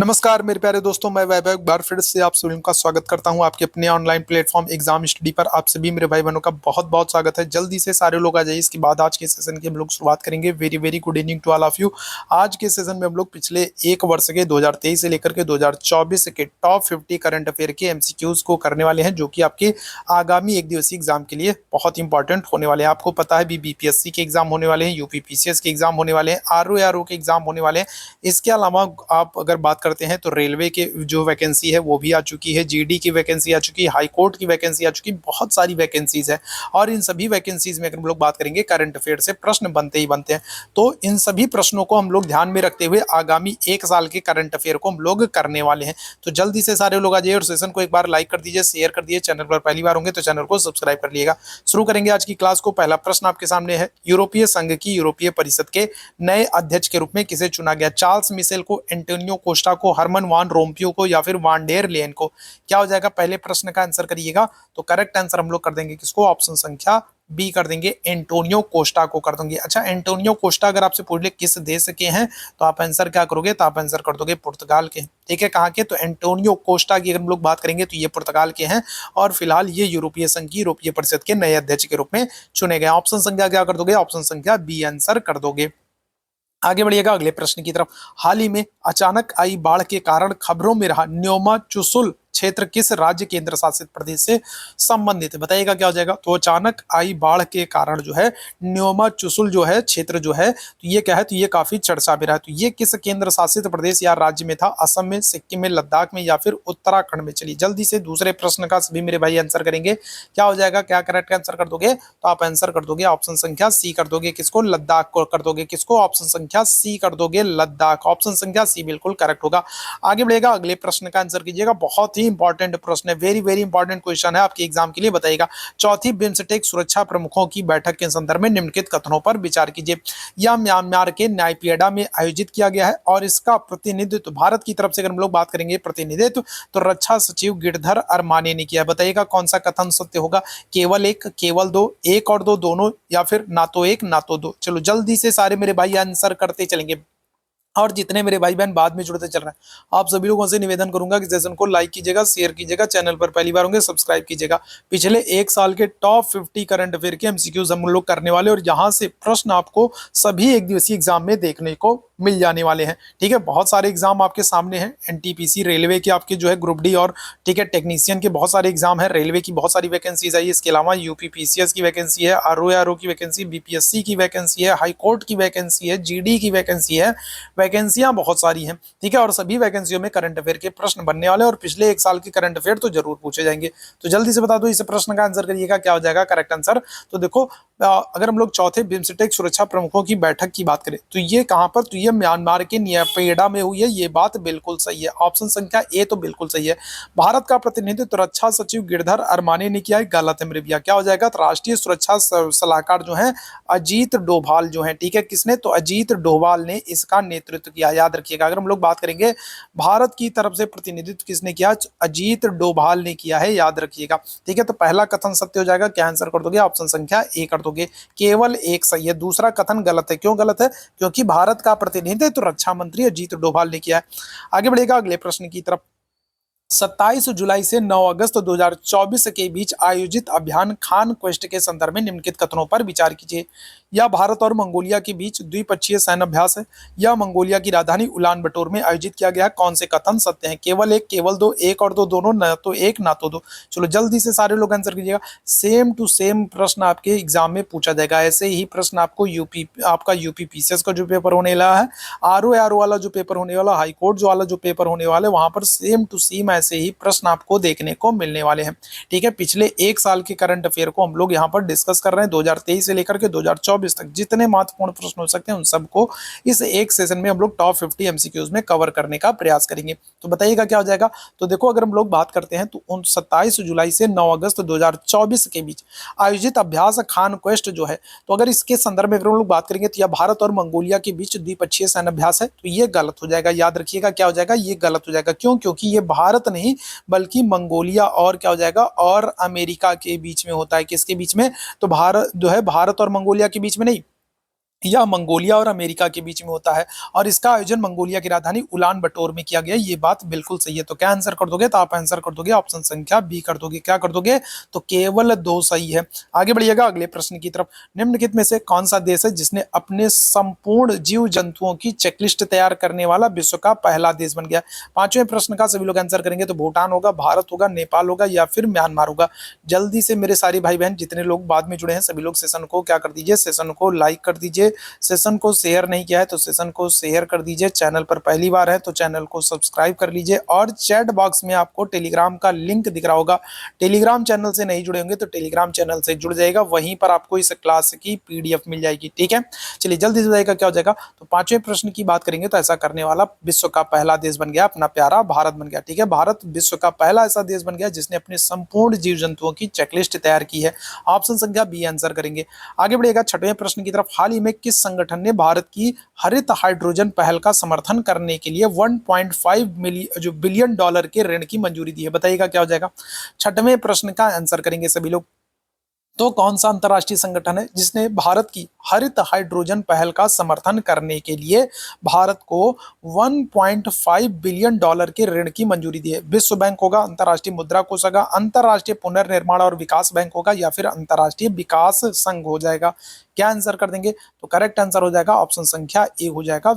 नमस्कार मेरे प्यारे दोस्तों, मैं वैभव एक बार फिर से आप सभी का स्वागत करता हूं आपके अपने ऑनलाइन प्लेटफॉर्म एग्जाम स्टडी पर। आप सभी मेरे भाई बहनों का बहुत बहुत स्वागत है। जल्दी से सारे लोग आ जाइए। इसके बाद आज के सेशन की हम लोग शुरुआत करेंगे। Very very good evening to all of you. आज के सेशन में हम लोग पिछले एक वर्ष के 2023 से लेकर के 2024 के टॉप 50 करंट अफेयर के एमसीक्यूज को करने वाले हैं, जो कि आपके आगामी एक दिवसीय एग्जाम के लिए बहुत इंपॉर्टेंट होने वाले हैं। आपको पता है बीपीएससी के एग्जाम होने वाले हैं, यूपीपीसीएस के एग्जाम होने वाले हैं, आरओ के एग्जाम होने वाले हैं। इसके अलावा आप अगर बात करते हैं तो रेलवे के जो वैकेंसी है वो भी आ चुकी है, जीडी की वैकेंसी आ चुकी है, हाई कोर्ट की वैकेंसी आ चुकी है, बहुत सारी वैकेंसीज है। और इन सभी वैकेंसीज में अगर हम लोग बात करेंगे करंट अफेयर से प्रश्न बनते ही बनते हैं। तो इन सभी प्रश्नों को हम लोग ध्यान में रखते हुए आगामी एक साल के करंट अफेयर को हम लोग करने वाले हैं। तो जल्दी से सारे लोग आ जाइए और सेशन को एक बार लाइक कर दीजिए, शेयर कर दीजिए। चैनल पर पहली बार होंगे तो चैनल को सब्सक्राइब कर लीजिएगा। शुरू करेंगे आज की क्लास को। पहला प्रश्न आपके सामने है, यूरोपीय संघ की यूरोपीय परिषद के नए अध्यक्ष के रूप में किसे चुना गया? चार्ल्स मिशेल को, एंटोनियो कोस्टा को, हरमन वान रोम्पुय को, या फिर वान डेर लेयन को? क्या हो जाएगा? पहले प्रश्न का आंसर करिएगा। तो करेक्ट आंसर हम लोग कर देंगे किसको? ऑप्शन संख्या बी कर देंगे, एंटोनियो कोस्टा को कर देंगे। अच्छा, एंटोनियो कोस्टा अगर आपसे पूछ ले किस देश के हैं तो आप आंसर क्या करोगे? तो आप आंसर कर दोगे पुर्तगाल के। ठीक है, कहाँ के? तो एंटोनियो कोस्टा की अगर हम लोग बात करेंगे तो ये पुर्तगाल के हैं और फिलहाल ये यूरोपीय संघ की यूरोपीय परिषद के नए अध्यक्ष के रूप में चुने गए। ऑप्शन संख्या क्या कर दोगे? ऑप्शन संख्या बी आंसर कर दोगे। आगे बढ़िएगा अगले प्रश्न की तरफ। हाल ही में अचानक आई बाढ़ के कारण खबरों में रहा न्योमा चुसुल क्षेत्र किस राज्य केंद्र शासित प्रदेश से संबंधित है? बताइएगा क्या हो जाएगा? तो अचानक आई बाढ़ के कारण जो है न्योमा चुसुल जो है क्षेत्र जो है, तो ये क्या है? तो ये काफी चर्चा में रहा है। तो ये किस केंद्र शासित प्रदेश या राज्य में था? असम में, सिक्किम में, लद्दाख में, या फिर उत्तराखंड में? चलिए जल्दी से दूसरे प्रश्न का सभी मेरे भाई आंसर करेंगे। क्या हो जाएगा? क्या करेक्ट आंसर कर दोगे? तो आप आंसर कर दोगे ऑप्शन संख्या सी कर दोगे। किसको? लद्दाख को कर दोगे। किसको? ऑप्शन संख्या सी कर दोगे, लद्दाख। ऑप्शन संख्या सी बिल्कुल करेक्ट होगा। आगे बढ़ेगा अगले प्रश्न का आंसर कीजिएगा। बहुत ही इंपॉर्टेंट प्रश्न है, वेरी वेरी इंपॉर्टेंट क्वेश्चन है आपके एग्जाम के लिए। बताइएगा, चौथी बिम्स्टेक सुरक्षा प्रमुखों की बैठक के संदर्भ में निम्नलिखित कथनों पर विचार कीजिए। यह म्यांमार के नायपीडा में आयोजित किया गया है और इसका प्रतिनिधित्व भारत की तरफ से अगर हम लोग बात करेंगे प्रतिनिधित्व तो रक्षा सचिव गिरधर अरमाने ने किया। बताइएगा कौन सा कथन सत्य होगा? केवल एक, केवल दो, एक और दो, दोनों, या फिर ना तो एक ना तो दो? चलो जल्दी से सारे मेरे भाई आंसर करते चलेंगे। और जितने मेरे भाई बहन बाद में जुड़ते चल रहे हैं, आप सभी लोगों से निवेदन करूंगा कि सेशन को लाइक कीजिएगा, शेयर कीजिएगा, चैनल पर पहली बार होंगे सब्सक्राइब कीजिएगा। पिछले एक साल के टॉप 50 करंट अफेयर के एमसीक्यूज हम लोग करने वाले और यहाँ से प्रश्न आपको सभी एक दिवसीय एग्जाम में देखने को मिल जाने वाले हैं। ठीक है, बहुत सारे एग्जाम आपके सामने हैं। एनटीपीसी रेलवे के आपके जो है ग्रुप डी और ठीक है टेक्नीशियन के बहुत सारे एग्जाम है। रेलवे की बहुत सारी वैकेंसीज आई है। इसके अलावा यूपीपीसीएस की वैकेंसी है, आरओ की वैकेंसी, बीपीएससी की वैकेंसी है, हाई कोर्ट की वैकेंसी है, जीडी की वैकेंसी है। वैकेंसियां बहुत सारी हैं। ठीक है, और सभी वैकेंसियों में करंट अफेयर के प्रश्न बनने वाले और पिछले एक साल के करंट अफेयर तो जरूर पूछे जाएंगे। तो जल्दी से बता दो इस प्रश्न का आंसर करिएगा। क्या हो जाएगा करेक्ट आंसर? तो देखो, अगर हम लोग चौथे बिम्स्टेक सुरक्षा प्रमुखों की बैठक की बात करें तो ये कहां पर? तो ये म्यांमार के नायपीडा में हुई है। ये बात बिल्कुल सही है। ऑप्शन संख्या ए तो बिल्कुल सही है। भारत का प्रतिनिधित्व रक्षा सचिव गिरधर अरमाने ने किया है। गलत है मेरे भैया। क्या हो जाएगा? तो राष्ट्रीय सुरक्षा सलाहकार जो है अजीत डोभाल जो है, ठीक है, किसने? तो अजीत डोभाल ने इसका नेतृत्व किया। याद रखिएगा, अगर हम लोग बात करेंगे भारत की तरफ से प्रतिनिधित्व किसने किया? अजीत डोभाल ने किया है। याद रखिएगा। ठीक है, तो पहला कथन सत्य हो जाएगा। क्या आंसर कर दोगे? ऑप्शन संख्या ए कर दोगे। केवल एक सही है, दूसरा कथन गलत है। क्यों गलत है? क्योंकि भारत का प्रतिनिधित्व तो रक्षा मंत्री अजीत डोभाल ने किया है। आगे बढ़ेगा अगले प्रश्न की तरफ। 27 जुलाई से 9 अगस्त 2024 के बीच आयोजित अभियान खान क्वेस्ट के संदर्भ में निम्नलिखित कथनों पर विचार कीजिए। यह भारत और मंगोलिया के बीच द्विपक्षीय सैन्य अभ्यास है। यह मंगोलिया की राजधानी उलान बटोर में आयोजित किया गया है। कौन से कथन सत्य हैं? केवल एक, केवल दो, एक और दो, दोनों, ना तो एक ना तो दो? चलो जल्दी से सारे लोग आंसर कीजिएगा। सेम टू सेम प्रश्न आपके एग्जाम में पूछा जाएगा। ऐसे ही प्रश्न आपको आपका यूपीपीसीएस का जो पेपर होने वाला है, आरओ वाला जो पेपर होने वाला, हाई कोर्ट जो वाला जो पेपर होने वाला है, वहां पर सेम टू सेम ऐसे ही प्रश्न आपको देखने को मिलने वाले हैं। ठीक है, पिछले एक साल के करंट अफेयर को हम लोग यहाँ पर डिस्कस कर रहे हैं। 2023 से लेकर के 2024 तक जितने महत्वपूर्ण प्रश्न हो सकते हैं उन सबको इस एक सेशन में हम लोग टॉप 50 एमसीक्यूज में कवर करने का प्रयास करेंगे। तो बताइएगा क्या हो जाएगा? तो देखो, अगर हम लोग बात करते हैं तो 27 जुलाई से 9 अगस्त 2024 के बीच आयोजित अभ्यास खान क्वेस्ट जो है, तो अगर इसके संदर्भ में अगर हम लोग बात करेंगे तो यह भारत और मंगोलिया के बीच द्विपक्षीय सैन्य अभ्यास है। तो ये गलत हो जाएगा। याद रखिएगा, क्या हो जाएगा? ये गलत हो जाएगा। क्यों? क्योंकि ये भारत नहीं बल्कि मंगोलिया और क्या हो जाएगा? और अमेरिका के बीच में होता है। किसके बीच में? तो भारत जो है, भारत और मंगोलिया के बीच में नहीं, या मंगोलिया और अमेरिका के बीच में होता है और इसका आयोजन मंगोलिया की राजधानी उलान बटोर में किया गया। ये बात बिल्कुल सही है। तो क्या आंसर कर दोगे? तो आप आंसर कर दोगे ऑप्शन संख्या बी कर दोगे। क्या कर दोगे? तो केवल दो सही है। आगे बढ़िएगा अगले प्रश्न की तरफ। निम्नलिखित में से कौन सा देश है जिसने अपने संपूर्ण जीव जंतुओं की चेकलिस्ट तैयार करने वाला विश्व का पहला देश बन गया? पांचवें प्रश्न का सभी लोग आंसर करेंगे तो भूटान होगा, भारत होगा, नेपाल होगा या फिर म्यांमार होगा। जल्दी से मेरे सारे भाई बहन जितने लोग बाद में जुड़े हैं सभी लोग सेशन को क्या कर दीजिए, सेशन को लाइक कर दीजिए। सेशन को शेयर नहीं किया है तो सेशन को शेयर कर दीजिए। चैनल पर पहली बार है तो चैनल को सब्सक्राइब कर लीजिए और चैट बॉक्स में आपको टेलीग्राम का लिंक दिख रहा होगा। टेलीग्राम चैनल से नहीं जुड़े होंगे तो टेलीग्राम चैनल से जुड़ जाएगा, वहीं पर आपको इस क्लास की पीडीएफ मिल जाएगी। ठीक है, चलिए जल्दी से जाएगा क्या हो जाएगा। तो पांचवें प्रश्न की बात करेंगे तो ऐसा करने वाला विश्व का पहला देश बन गया अपना प्यारा भारत बन गया। ठीक है, भारत विश्व का पहला ऐसा देश बन गया जिसने अपने संपूर्ण जीव जंतुओं की चेकलिस्ट तैयार की है। ऑप्शन संख्या बी आंसर करेंगे। आगे बढ़िएगा छठवें प्रश्न की तरफ। हाल ही में किस संगठन ने भारत की हरित हाइड्रोजन पहल का समर्थन करने के लिए 1.5 बिलियन डॉलर के ऋण की मंजूरी दी है? बताइएगा क्या हो जाएगा। छठवें प्रश्न का आंसर करेंगे सभी लोग। तो कौन सा अंतरराष्ट्रीय संगठन है जिसने भारत की हरित हाइड्रोजन पहल का समर्थन करने के लिए भारत को 1.5 बिलियन डॉलर के ऋण की मंजूरी दी है? विश्व बैंक होगा, अंतरराष्ट्रीय मुद्रा कोष होगा, अंतरराष्ट्रीय पुनर्निर्माण और विकास बैंक होगा या फिर अंतरराष्ट्रीय विकास संघ हो जाएगा? क्या आंसर कर देंगे? तो करेक्ट आंसर हो जाएगा ऑप्शन संख्या ए हो जाएगा,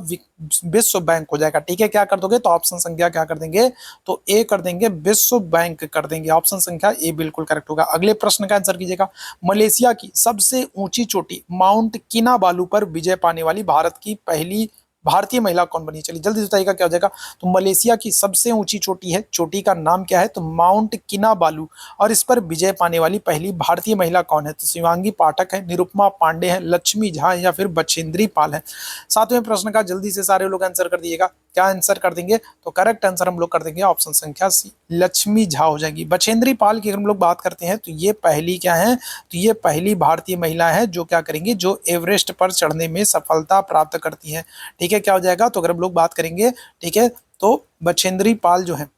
विश्व बैंक हो जाएगा। ठीक है, क्या कर दोगे? तो ऑप्शन संख्या क्या कर देंगे? तो ए कर देंगे, विश्व बैंक कर देंगे। ऑप्शन संख्या ए बिल्कुल करेक्ट होगा। अगले प्रश्न का आंसर कीजिएगा। मलेशिया की सबसे ऊंची चोटी माउंट किनाबालू पर विजय पाने वाली भारत की पहली भारतीय महिला कौन बनी? चलिए जल्दी से बताइएगा क्या हो जाएगा। तो मलेशिया की सबसे ऊंची चोटी है, चोटी का नाम क्या है? तो माउंट किनाबालू। और इस पर विजय पाने वाली पहली भारतीय महिला कौन है? तो शिवांगी पाठक है, निरुपमा पांडे है, लक्ष्मी झा है या फिर बछेंद्री पाल है? सातवें प्रश्न का जल्दी से सारे लोग आंसर कर दिएगा। क्या आंसर कर देंगे? तो करेक्ट आंसर हम लोग कर देंगे ऑप्शन संख्या सी, लक्ष्मी झा हो जाएगी। बछेंद्री पाल की अगर हम लोग बात करते हैं तो ये पहली क्या है? तो ये पहली भारतीय महिला है जो क्या करेंगे, जो एवरेस्ट पर चढ़ने में सफलता प्राप्त करती है। ठीक है, क्या हो जाएगा? तो अगर हम लोग बात करेंगे, ठीक है, तो बछेंद्री पाल जो है,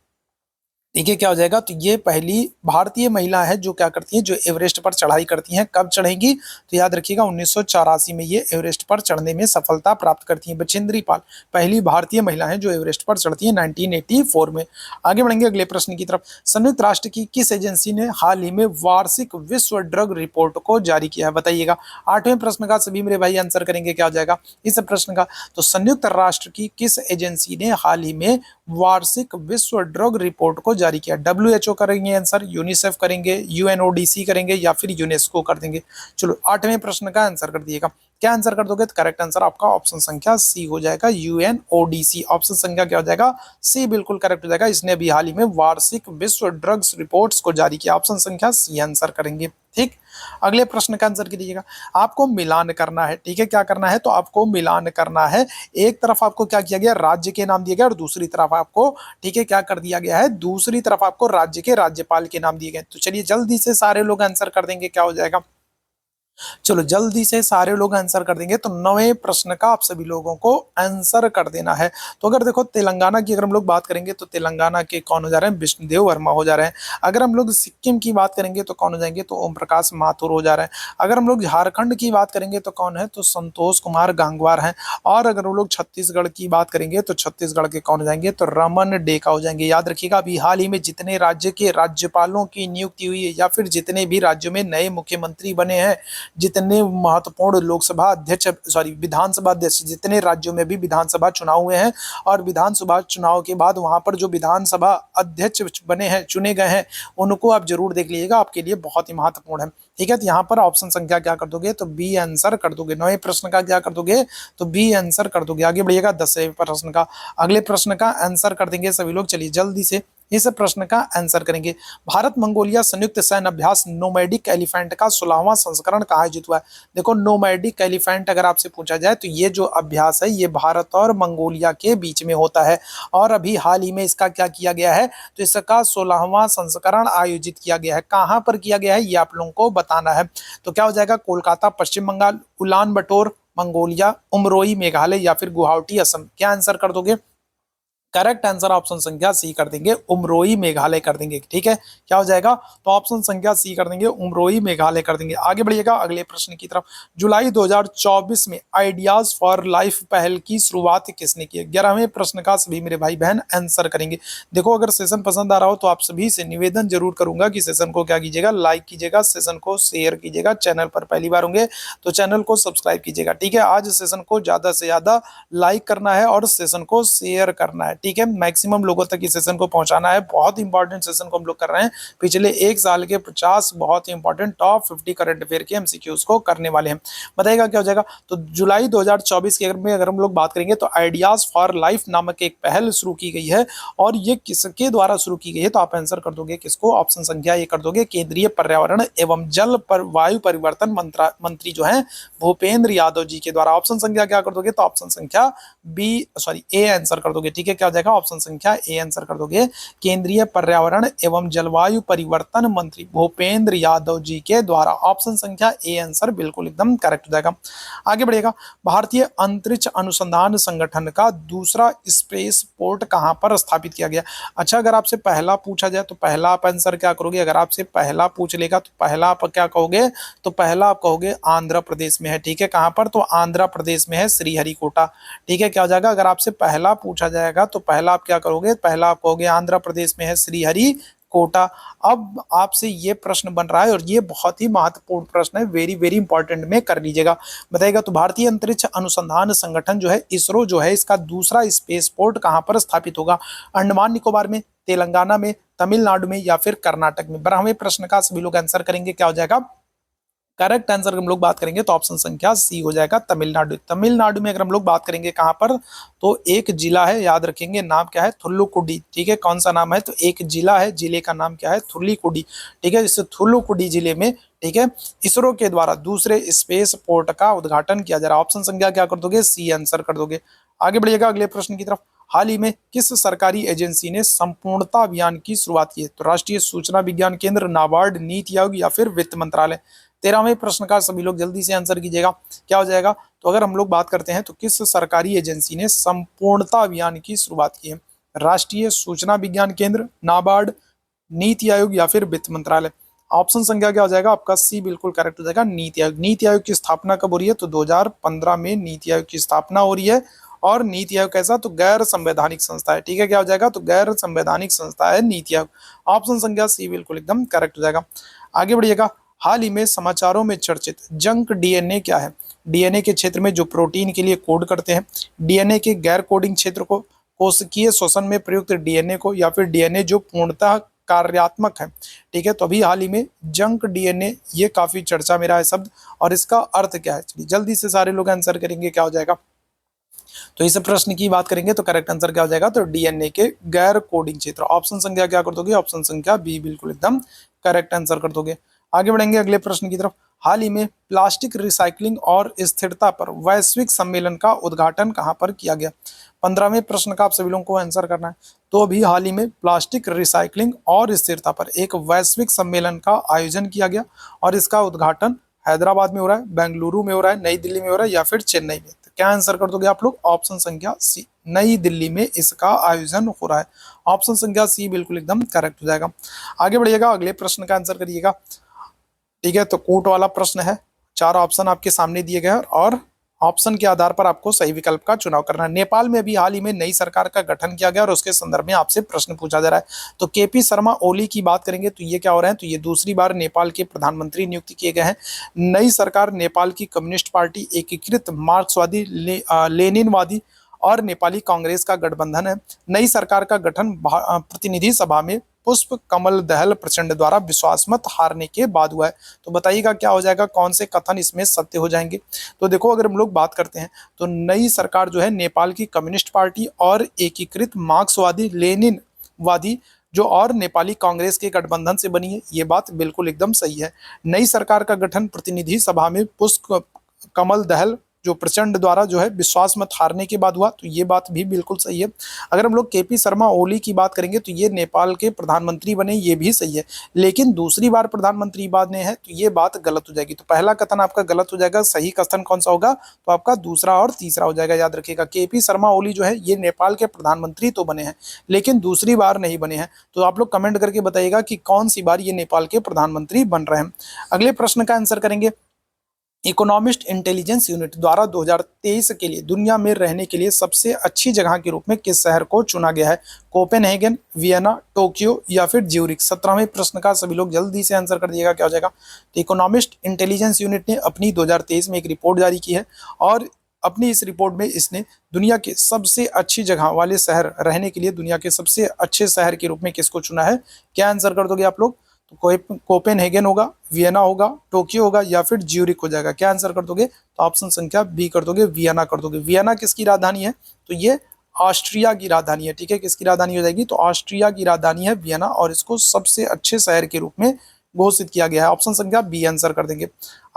ठीक है, क्या हो जाएगा? तो ये पहली भारतीय महिला है जो क्या करती है, जो एवरेस्ट पर चढ़ाई करती हैं। कब चढ़ेंगी? तो याद रखिएगा 1984 में ये एवरेस्ट पर चढ़ने में सफलता प्राप्त करती हैं। बछेंद्री पाल पहली भारतीय महिला है जो एवरेस्ट पर चढ़ती है 1984 में। आगे बढ़ेंगे अगले प्रश्न की तरफ। संयुक्त राष्ट्र की किस एजेंसी ने हाल ही में वार्षिक विश्व ड्रग रिपोर्ट को जारी किया है? बताइएगा। आठवें प्रश्न का सभी मेरे भाई आंसर करेंगे। क्या हो जाएगा इस प्रश्न का? तो संयुक्त राष्ट्र की किस एजेंसी ने हाल ही में वार्षिक विश्व ड्रग रिपोर्ट को जारी किया? WHO करेंगे आंसर, यूनिसेफ करेंगे, UNODC करेंगे या फिर यूनेस्को कर देंगे? चलो आठवें प्रश्न का आंसर कर दिएगा। क्या आंसर कर दोगे? तो करेक्ट आंसर आपका ऑप्शन संख्या सी हो जाएगा, UNODC। ऑप्शन संख्या क्या हो जाएगा? सी बिल्कुल करेक्ट हो जाएगा। इसने अभी हाल ही में वार्षिक विश्व ड्रग्स रिपोर्ट्स को जारी किया। ऑप्शन संख्या सी आंसर करेंगे। ठीक, अगले प्रश्न का आंसर कीजिएगा। आपको मिलान करना है। ठीक है, क्या करना है? तो आपको मिलान करना है। एक तरफ आपको क्या किया गया, राज्य के नाम दिए गए और दूसरी तरफ आपको, ठीक है, क्या कर दिया गया है, दूसरी तरफ आपको राज्य के राज्यपाल के नाम दिए गए। तो चलिए जल्दी से सारे लोग आंसर कर देंगे। क्या हो जाएगा? चलो जल्दी से सारे लोग आंसर कर देंगे। तो 9वें प्रश्न का आप सभी लोगों को आंसर कर देना है। तो अगर देखो तेलंगाना की अगर हम लोग बात करेंगे तो तेलंगाना के कौन हो जा रहे हैं? विष्णुदेव वर्मा हो जा रहे हैं। अगर हम लोग सिक्किम की बात करेंगे तो कौन हो जाएंगे? तो ओम प्रकाश माथुर हो जा रहे हैं। अगर हम लोग झारखंड की बात करेंगे तो कौन है? तो संतोष कुमार गंगवार हैं। और अगर हम लोग छत्तीसगढ़ की बात करेंगे तो छत्तीसगढ़ के कौन हो जाएंगे? तो रमन डेका हो जाएंगे। याद रखिएगा अभी हाल ही में जितने राज्य के राज्यपालों की नियुक्ति हुई है या फिर जितने भी राज्यों में नए मुख्यमंत्री बने हैं, जितने महत्वपूर्ण लोकसभा अध्यक्ष विधानसभा अध्यक्ष, जितने राज्यों में भी विधानसभा चुनाव हुए हैं और विधानसभा चुनाव के बाद वहां पर जो विधानसभा अध्यक्ष बने हैं, चुने गए हैं, उनको आप जरूर देख लीजिएगा, आपके लिए बहुत ही महत्वपूर्ण है। ठीक है, तो यहाँ पर ऑप्शन संख्या क्या कर दोगे? तो बी आंसर कर दोगे। 9वें प्रश्न का क्या कर दोगे? तो बी आंसर कर दोगे। आगे बढ़िएगा 10वें प्रश्न का, अगले प्रश्न का आंसर कर देंगे सभी लोग। चलिए जल्दी से इस प्रश्न का आंसर करेंगे। भारत मंगोलिया संयुक्त सैन्य अभ्यास नोमैडिक एलिफेंट का 16वां संस्करण कहाँ आयोजित हुआ है? देखो नोमैडिक एलिफेंट अगर आपसे पूछा जाए तो ये जो अभ्यास है ये भारत और मंगोलिया के बीच में होता है और अभी हाल ही में इसका क्या किया गया है? तो इसका 16वां संस्करण आयोजित किया गया है। कहाँ पर किया गया है ये आप लोगों को बताना है। तो क्या हो जाएगा? Kolkata Paschim Bangal, Ulaanbaatar Mongolia, Umroi Meghalaya या फिर गुवाहाटी असम? क्या आंसर कर दोगे? करेक्ट आंसर ऑप्शन संख्या सी कर देंगे, उमरोई मेघालय कर देंगे। ठीक है, क्या हो जाएगा, तो ऑप्शन संख्या सी कर देंगे, उमरोई मेघालय कर देंगे। आगे बढ़िएगा अगले प्रश्न की तरफ। जुलाई 2024 में आइडियाज फॉर लाइफ पहल की शुरुआत किसने की है? 11वें प्रश्न का सभी मेरे भाई बहन आंसर करेंगे। देखो, अगर सेशन पसंद आ रहा हो तो आप सभी से निवेदन जरूर करूंगा कि सेशन को क्या कीजिएगा, लाइक कीजिएगा, सेशन को शेयर कीजिएगा, चैनल पर पहली बार होंगे तो चैनल को सब्सक्राइब कीजिएगा। ठीक है, आज सेशन को ज्यादा से ज्यादा लाइक करना है और सेशन को शेयर करना है। ठीक है, मैक्सिमम लोगों तक इस सेशन को पहुंचाना है। बहुत इंपॉर्टेंट सेशन को हम लोग कर रहे हैं, पिछले एक साल के 50 बहुत ही इंपॉर्टेंट टॉप 50 करंट अफेयर के एमसीक्यूज को करने वाले हैं। बताइएगा क्या हो जाएगा। तो जुलाई 2024 के अगर हम लोग बात करेंगे तो आइडियाज फॉर लाइफ नामक एक पहल शुरू की गई है, और ये किसके द्वारा शुरू की गई है, तो आप आंसर कर दोगे किसको, ऑप्शन संख्या ए कर दोगे, केंद्रीय पर्यावरण एवं जल पर वायु परिवर्तन मंत्री जो है भूपेंद्र यादव जी के द्वारा। ऑप्शन संख्या क्या कर दोगे, तो ऑप्शन संख्या ए आंसर कर दोगे। ठीक है, क्या हो जाएगा, ऑप्शन संख्या ए आंसर कर दोगे, केंद्रीय पर्यावरण एवं जलवायु परिवर्तन मंत्री भूपेंद्र यादव जी के द्वारा। ऑप्शन संख्या ए आंसर बिल्कुल एकदम करेक्ट हो जाएगा। आगे बढ़ेगा, भारतीय अंतरिक्ष अनुसंधान संगठन का दूसरा स्पेस पोर्ट कहां पर स्थापित किया गया? अच्छा, अगर आपसे पहला पूछा जाए तो पहला आप आंसर क्या करोगे? अगर आपसे पहला पूछ लेगा तो पहला आप क्या कहोगे, तो पहला आप कहोगे आंध्र प्रदेश में है। ठीक है, कहां पर, तो आंध्र प्रदेश में है, श्रीहरिकोटा। ठीक है, क्या हो जाएगा, अगर आपसे पहला पूछा जाएगा तो पहला आप क्या करोगे, पहला आप कहोगे आंध्र प्रदेश में है, श्रीहरिकोटा। अब आपसे ये प्रश्न बन रहा है और ये बहुत ही महत्वपूर्ण प्रश्न है, वेरी वेरी इंपॉर्टेंट में कर लीजिएगा। बताइएगा, तो भारतीय अंतरिक्ष अनुसंधान संगठन जो है इसरो जो है, इसका दूसरा स्पेस पोर्ट कहां पर स्थापित होगा? अंडमान निकोबार में, तेलंगाना में, तमिलनाडु में या फिर कर्नाटक में? 12वें प्रश्न का सभी लोग आंसर करेंगे, क्या हो जाएगा, करेक्ट आंसर हम लोग बात करेंगे तो ऑप्शन संख्या सी हो जाएगा, तमिलनाडु। तमिलनाडु में अगर हम लोग बात करेंगे कहां पर, तो एक जिला है, याद रखेंगे नाम क्या है, थुल्लुकुडी। ठीक है, कौन सा नाम है, तो एक जिला है, जिले का नाम क्या है, थुल्लीकुडी। ठीक है, इस थुल्लुकुडी जिले में, ठीक है, इसरो के द्वारा दूसरे स्पेस पोर्ट का उद्घाटन किया जा रहा है। ऑप्शन संख्या क्या कर दोगे, सी आंसर कर दोगे। आगे बढ़िएगा अगले प्रश्न की तरफ। हाल ही में किस सरकारी एजेंसी ने संपूर्णता अभियान की शुरुआत की है? तो राष्ट्रीय सूचना विज्ञान केंद्र, नाबार्ड, नीति आयोग या फिर वित्त मंत्रालय? 13वें प्रश्न का सभी लोग जल्दी से आंसर कीजिएगा, क्या हो जाएगा। तो अगर हम लोग बात करते हैं तो किस सरकारी एजेंसी ने संपूर्णता अभियान की शुरुआत की है? राष्ट्रीय सूचना विज्ञान केंद्र, नाबार्ड, नीति आयोग या फिर वित्त मंत्रालय? ऑप्शन संख्या क्या हो जाएगा आपका, सी बिल्कुल करेक्ट हो जाएगा, नीति आयोग। नीति आयोग की स्थापना कब हो रही है, तो 2015 में नीति आयोग की स्थापना हो रही है। और नीति आयोग कैसा, तो गैर संवैधानिक संस्था है। ठीक है, क्या हो जाएगा, तो गैर संवैधानिक संस्था है नीति आयोग। ऑप्शन संख्या सी बिल्कुल एकदम करेक्ट हो जाएगा। आगे बढ़िएगा, हाल ही में समाचारों में चर्चित जंक डीएनए क्या है? डीएनए के क्षेत्र में जो प्रोटीन के लिए कोड करते हैं, डीएनए के गैर कोडिंग क्षेत्र को, कोशिकीय श्वसन में प्रयुक्त डीएनए को, या फिर डीएनए जो पूर्णतः कार्यात्मक है। ठीक है, तो अभी हाल ही में जंक डीएनए, ये काफी चर्चा में रहा है शब्द, और इसका अर्थ क्या है? चलिए जल्दी से सारे लोग आंसर करेंगे, क्या हो जाएगा। तो इस प्रश्न की बात करेंगे तो करेक्ट आंसर क्या हो जाएगा, तो डीएनए के गैर कोडिंग क्षेत्र। ऑप्शन संख्या क्या कर दोगे, ऑप्शन संख्या बी बिल्कुल एकदम करेक्ट आंसर कर दोगे। आगे बढ़ेंगे अगले प्रश्न की तरफ। हाल ही में प्लास्टिक रिसाइकलिंग और स्थिरता पर वैश्विक सम्मेलन का उद्घाटन कहां पर किया गया? 15वें प्रश्न का आप सभी लोगों को आंसर करना है। तो अभी हाल ही में प्लास्टिक रिसाइकलिंग और स्थिरता पर एक वैश्विक सम्मेलन का आयोजन किया गया, और इसका उद्घाटन हैदराबाद में हो रहा है, बेंगलुरु में हो रहा है, नई दिल्ली में हो रहा है या फिर चेन्नई में? तो क्या आंसर कर दोगे आप लोग, ऑप्शन संख्या सी, नई दिल्ली में इसका आयोजन हो रहा है। ऑप्शन संख्या सी बिल्कुल एकदम करेक्ट हो जाएगा। आगे बढ़िएगा, अगले प्रश्न का आंसर करिएगा। ठीक है, तो कूट वाला प्रश्न है, 4 ऑप्शन आपके सामने दिए गए हैं और ऑप्शन के आधार पर आपको सही विकल्प का चुनाव करना है। नेपाल में भी हाल ही में नई सरकार का गठन किया गया और उसके संदर्भ में आपसे प्रश्न पूछा जा रहा है। तो केपी शर्मा ओली की बात करेंगे तो ये क्या हो रहे हैं, तो ये दूसरी बार नेपाल के प्रधानमंत्री नियुक्त किए गए हैं। नई सरकार नेपाल की कम्युनिस्ट पार्टी, एकीकृत मार्क्सवादी, लेनिनवादी और नेपाली कांग्रेस का गठबंधन है। नई सरकार का गठन प्रतिनिधि सभा में पुष्प कमल दहल प्रचंड द्वारा विश्वास मत हारने के बाद हुआ है। तो बताइएगा क्या हो जाएगा, कौन से कथन इसमें सत्य हो जाएंगे। तो देखो, अगर हम लोग बात करते हैं तो नई सरकार जो है नेपाल की कम्युनिस्ट पार्टी और एकीकृत मार्क्सवादी, लेनिनवादी जो और नेपाली कांग्रेस के गठबंधन से बनी है, ये बात बिल्कुल एकदम सही है। नई सरकार का गठन प्रतिनिधि सभा में पुष्प कमल दहल जो प्रचंड द्वारा जो है विश्वास मत हारने के बाद हुआ, तो ये बात भी बिल्कुल सही है। अगर हम लोग केपी शर्मा ओली की बात करेंगे तो ये नेपाल के प्रधानमंत्री बने, ये भी सही है, लेकिन दूसरी बार प्रधानमंत्री बने हैं तो ये बात गलत हो जाएगी। तो पहला कथन आपका गलत हो जाएगा, सही कथन कौन सा होगा, तो आपका दूसरा और तीसरा हो जाएगा। याद रखिएगा, केपी शर्मा ओली जो है ये नेपाल के प्रधानमंत्री तो बने हैं लेकिन दूसरी बार नहीं बने हैं। तो आप लोग कमेंट करके बताइएगा कि कौन सी बार ये नेपाल के प्रधानमंत्री बन रहे हैं। अगले प्रश्न का आंसर करेंगे, इकोनॉमिस्ट इंटेलिजेंस यूनिट द्वारा 2023 के लिए दुनिया में रहने के लिए सबसे अच्छी जगह के रूप में किस शहर को चुना गया है? कोपेनहेगन, वियना, टोक्यो या फिर ज्यूरिख। 17वें प्रश्न का सभी लोग जल्दी से आंसर कर दिएगा, क्या हो जाएगा। तो इकोनॉमिस्ट इंटेलिजेंस यूनिट ने अपनी 2023 में एक रिपोर्ट जारी की है और अपनी इस रिपोर्ट में इसने दुनिया के सबसे अच्छी जगह वाले शहर रहने के लिए दुनिया के सबसे अच्छे शहर के रूप में किसको चुना है? क्या आंसर कर दोगे आप लोग? तो कोपेनहेगन होगा, वियना होगा, टोक्यो होगा या फिर ज्यूरिख हो जाएगा। क्या आंसर कर दोगे? तो ऑप्शन संख्या बी कर दोगे, वियना कर दोगे। वियना किसकी राजधानी है? तो ये ऑस्ट्रिया की राजधानी है। ठीक है, किसकी राजधानी हो जाएगी? तो ऑस्ट्रिया की राजधानी है वियना और इसको सबसे अच्छे शहर के रूप में घोषित किया गया है। ऑप्शन संख्या बी आंसर कर देंगे।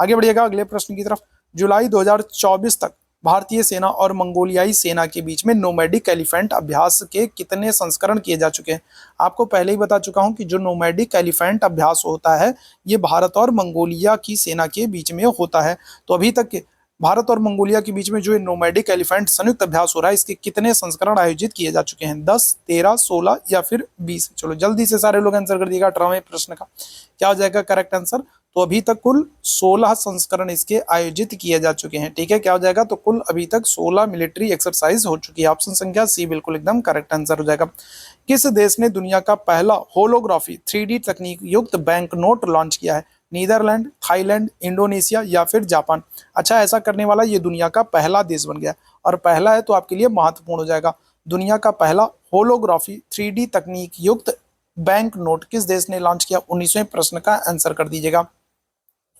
आगे बढ़िएगा अगले प्रश्न की तरफ। जुलाई 2024 तक भारतीय सेना और मंगोलियाई सेना के बीच में नोमैडिक एलिफेंट अभ्यास के कितने संस्करण किए जा चुके हैं? आपको पहले ही बता चुका हूं कि जो नोमैडिक एलिफेंट अभ्यास होता है ये भारत और मंगोलिया की सेना के बीच में होता है। तो अभी तक भारत और मंगोलिया के बीच में जो नोमैडिक एलिफेंट संयुक्त अभ्यास हो रहा है इसके कितने संस्करण आयोजित किए जा चुके हैं? 10, 13, 16 या फिर 20? चलो जल्दी से सारे लोग आंसर कर दिएगा। 18वें प्रश्न का क्या हो जाएगा करेक्ट आंसर? तो अभी तक कुल 16 संस्करण इसके आयोजित किए जा चुके हैं। ठीक है, क्या हो जाएगा? तो कुल अभी तक 16 मिलिट्री एक्सरसाइज हो चुकी है। ऑप्शन संख्या सी बिल्कुल एकदम करेक्ट आंसर हो जाएगा। किस देश ने दुनिया का पहला होलोग्राफी 3D तकनीक युक्त बैंक नोट लॉन्च किया है? नीदरलैंड, थाईलैंड, इंडोनेशिया या फिर जापान? अच्छा, ऐसा करने वाला ये दुनिया का पहला देश बन गया और पहला है तो आपके लिए महत्वपूर्ण हो जाएगा। दुनिया का पहला होलोग्राफी 3D तकनीक युक्त बैंक नोट किस देश ने लॉन्च किया? 19वें प्रश्न का आंसर कर दीजिएगा।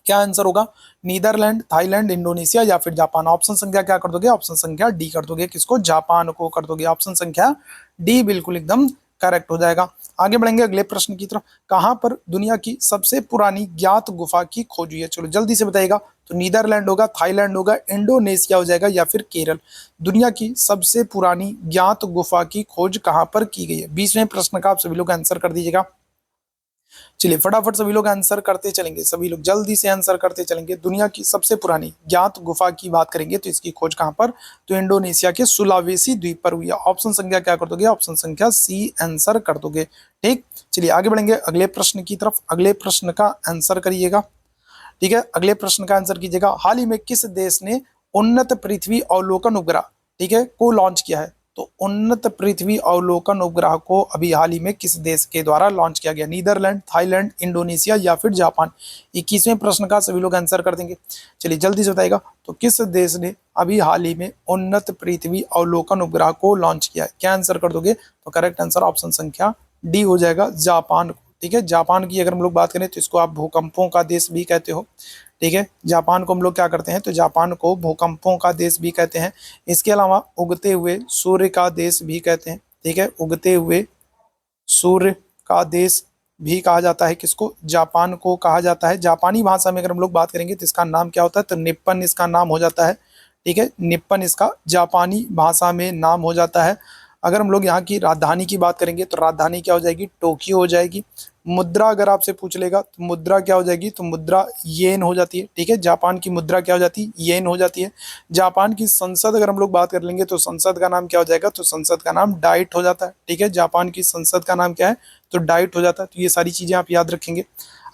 क्या आंसर होगा? नीदरलैंड, थाईलैंड, इंडोनेशिया या फिर जापान? ऑप्शन संख्या क्या कर दोगे? ऑप्शन संख्या डी कर दोगे। किसको? जापान को कर दोगे। ऑप्शन संख्या डी बिल्कुल एकदम करेक्ट हो जाएगा। आगे बढ़ेंगे अगले प्रश्न की तरफ। कहां पर दुनिया की सबसे पुरानी ज्ञात गुफा की खोज हुई है? चलो जल्दी से बताइएगा। तो नीदरलैंड होगा, थाईलैंड होगा, इंडोनेशिया हो जाएगा या फिर केरल? दुनिया की सबसे पुरानी ज्ञात गुफा की खोज कहां पर की गई है? 20वें प्रश्न का आप सभी लोग आंसर कर दीजिएगा। चलिए फटाफट सभी लोग आंसर करते चलेंगे, सभी लोग जल्दी से आंसर करते चलेंगे। दुनिया की सबसे पुरानी ज्ञात गुफा की बात करेंगे तो इसकी खोज कहां पर? तो इंडोनेशिया के सुलावेसी द्वीप पर हुई है। ऑप्शन संख्या क्या कर दोगे? ऑप्शन संख्या सी आंसर कर दोगे। ठीक, चलिए आगे बढ़ेंगे अगले प्रश्न की तरफ। अगले प्रश्न का आंसर करिएगा। ठीक है, अगले प्रश्न का आंसर कीजिएगा। हाल ही में किस देश ने उन्नत पृथ्वी अवलोकन उपग्रह, ठीक है, को लॉन्च किया है? तो उन्नत पृथ्वी अवलोकन उपग्रह को अभी हाल ही में किस देश के द्वारा लॉन्च किया गया? नीदरलैंड, थाईलैंड, इंडोनेशिया या फिर जापान? 21वें प्रश्न का सभी लोग आंसर कर देंगे। चलिए जल्दी से बताइएगा। तो किस देश ने अभी हाल ही में उन्नत पृथ्वी अवलोकन उपग्रह को लॉन्च किया है? क्या आंसर कर दोगे? तो करेक्ट आंसर ऑप्शन संख्या डी हो जाएगा, जापान। ठीक है, जापान की अगर हम लोग बात करें तो इसको आप भूकंपों का देश भी कहते हो। ठीक है, जापान को हम लोग क्या करते हैं? तो जापान को भूकंपों का देश भी कहते हैं। इसके अलावा उगते हुए सूर्य का देश भी कहते हैं। ठीक है, उगते हुए सूर्य का देश भी कहा जाता है। किसको? जापान को कहा जाता है। जापानी भाषा में अगर हम लोग बात करेंगे तो इसका नाम क्या होता है? तो निप्पन इसका नाम हो जाता है। ठीक है, निप्पन इसका जापानी भाषा में नाम हो जाता है। अगर हम लोग यहाँ की राजधानी की बात करेंगे तो राजधानी क्या हो जाएगी? टोक्यो हो जाएगी। मुद्रा अगर आपसे पूछ लेगा तो मुद्रा क्या हो जाएगी? तो मुद्रा येन हो जाती है। ठीक है, जापान की मुद्रा क्या हो जाती है? येन हो जाती है। जापान की संसद अगर हम लोग बात कर लेंगे तो संसद का नाम क्या हो जाएगा? तो संसद का नाम डाइट हो जाता है। ठीक है, जापान की संसद का नाम क्या है? तो डाइट हो जाता है। तो ये सारी चीजें आप याद रखेंगे।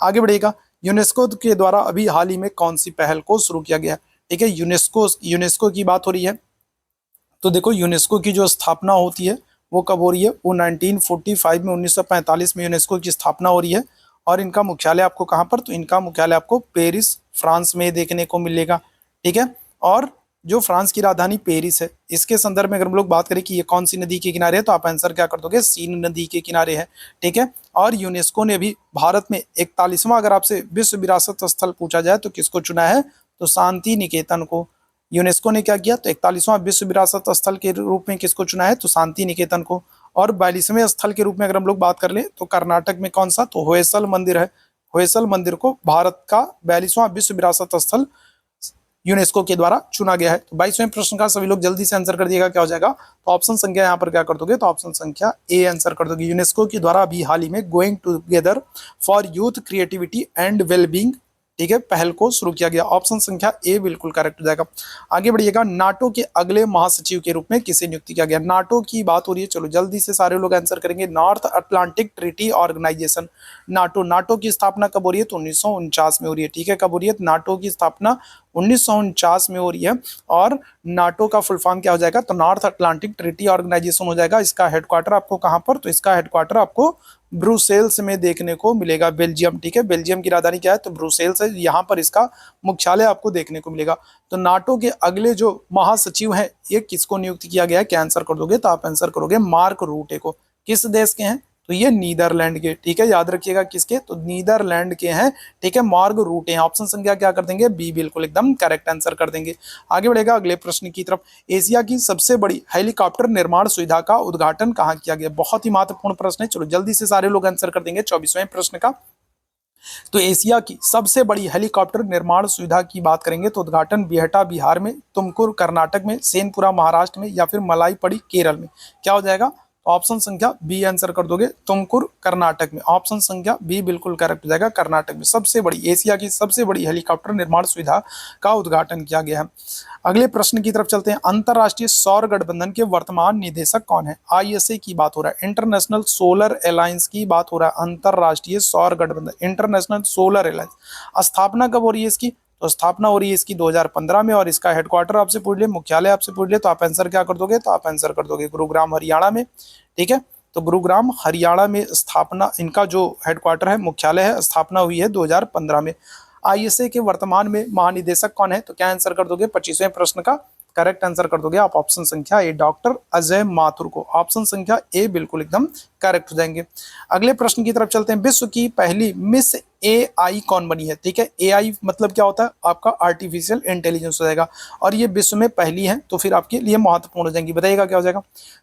आगे बढ़ेगा। यूनेस्को के द्वारा अभी हाल ही में कौन सी पहल को शुरू किया गया? ठीक है, यूनेस्को की बात हो रही है। तो देखो, यूनेस्को की जो स्थापना होती है वो कब हो रही है? वो 1945 में, 1945 में यूनेस्को की स्थापना हो रही है। और इनका मुख्यालय आपको कहाँ पर? तो इनका मुख्यालय आपको पेरिस, फ्रांस में देखने को मिलेगा। ठीक है, और जो फ्रांस की राजधानी पेरिस है, इसके संदर्भ में अगर हम लोग बात करें कि ये कौन सी नदी के किनारे है, तो आप आंसर क्या कर दोगे? सीन नदी के किनारे है। ठीक है, और यूनेस्को ने भी भारत में 41वां अगर आपसे विश्व विरासत स्थल पूछा जाए तो किसको चुना है? तो शांति निकेतन को। यूनेस्को ने क्या किया? तो 41वां विश्व विरासत स्थल के रूप में किसको चुना है? तो शांति निकेतन को। और 42वें स्थल के रूप में अगर हम लोग बात कर ले तो कर्नाटक में कौन सा? तो होयसल मंदिर है। होयसल मंदिर को भारत का 42वां विश्व विरासत स्थल यूनेस्को के द्वारा चुना गया है। तो 22वें प्रश्न का सभी लोग जल्दी से आंसर कर दिएगा, क्या हो जाएगा? तो ऑप्शन संख्या यहाँ पर क्या कर दोगे? तो ऑप्शन संख्या ए आंसर कर दोगे। यूनेस्को के द्वारा अभी हाल ही में going together for youth creativity and wellbeing, ठीक है, पहल को शुरू किया गया। ऑप्शन संख्या ए बिल्कुल करेक्ट हो जाएगा। आगे बढ़िएगा, नाटो के अगले महासचिव के रूप में किसे नियुक्त किया गया? नाटो की बात हो रही है, चलो जल्दी से सारे लोग आंसर करेंगे। North Atlantic Treaty Organization, NATO. NATO की स्थापना कब हो रही है? तो 1949 में हो रही है, ठीक है। कब हो रही है? नाटो की स्थापना 1949 में हो रही है। और नाटो का फुल फॉर्म क्या हो जाएगा? तो नॉर्थ अटलांटिक ट्रीटी ऑर्गेनाइजेशन हो जाएगा। इसका हेडक्वार्टर आपको कहां पर? तो इसका हेडक्वार्टर आपको ब्रुसेल्स में देखने को मिलेगा, बेल्जियम, ठीक है। बेल्जियम की राजधानी क्या है? तो ब्रुसेल्स है। यहाँ पर इसका मुख्यालय आपको देखने को मिलेगा। तो नाटो के अगले जो महासचिव हैं, ये किसको नियुक्त किया गया है? क्या आंसर कर दोगे? तो आप आंसर करोगे मार्क रूटे को। किस देश के हैं? तो ये नीदरलैंड के, ठीक है, याद रखिएगा किसके? तो नीदरलैंड के हैं, ठीक है। मार्क रूटे हैं। ऑप्शन संख्या क्या कर देंगे? बी बिल्कुल एकदम करेक्ट आंसर कर देंगे। आगे बढ़ेगा अगले प्रश्न की तरफ। एशिया की सबसे बड़ी हेलीकॉप्टर निर्माण सुविधा का उद्घाटन कहाँ किया गया? बहुत ही महत्वपूर्ण प्रश्न है, चलो जल्दी से सारे लोग आंसर कर देंगे 24वें प्रश्न का। तो एशिया की सबसे बड़ी हेलीकॉप्टर निर्माण सुविधा की बात करेंगे तो उद्घाटन बिहटा बिहार में, तुमकुर कर्नाटक में, सेनपुरा महाराष्ट्र में या फिर मलाईपड़ी केरल में, क्या हो जाएगा? ऑप्शन संख्या बी आंसर कर दोगे, तुमकुर कर्नाटक में। ऑप्शन संख्या बी बिल्कुल करेक्ट हो जाएगा। कर्नाटक में सबसे बड़ी, एशिया की सबसे बड़ी हेलीकॉप्टर निर्माण सुविधा का उद्घाटन किया गया है। अगले प्रश्न की तरफ चलते हैं। अंतरराष्ट्रीय सौर गठबंधन के वर्तमान निदेशक कौन है? आईएसए की बात हो रहा है, इंटरनेशनल सोलर अलायंस की बात हो रहा है। अंतरराष्ट्रीय सौर गठबंधन, इंटरनेशनल सोलर अलायंस, स्थापना कब हो रही है इसकी? तो स्थापना हो रही है इसकी 2015 में। और इसका हेडक्वार्टर आपसे पूछ ले, मुख्यालय आपसे पूछ ले, तो आप आंसर क्या कर दोगे? तो आप आंसर कर दोगे गुरुग्राम हरियाणा में, ठीक है। तो गुरुग्राम हरियाणा में स्थापना, इनका जो हेडक्वार्टर है, मुख्यालय है, स्थापना हुई है 2015 में। आईएसए के वर्तमान में महानिदेशक कौन है? तो क्या आंसर कर दोगे 25वें प्रश्न का? करेक्ट आंसर कर दोगे आप ऑप्शन संख्या ए, डॉक्टर अजय माथुर को। ऑप्शन संख्या ए बिल्कुल एकदम करेक्ट हो जाएंगे। अगले प्रश्न की तरफ चलते हैं। विश्व की पहली मिस एआई कौन बनी है? ठीक है, एआई मतलब क्या होता है? आपका आर्टिफिशियल इंटेलिजेंस हो जाएगा। और ये विश्व में पहली है, तो फिर आपके लिए महत्वपूर्ण हो जाएंगी। बताइएगा क्या हो जाएगा?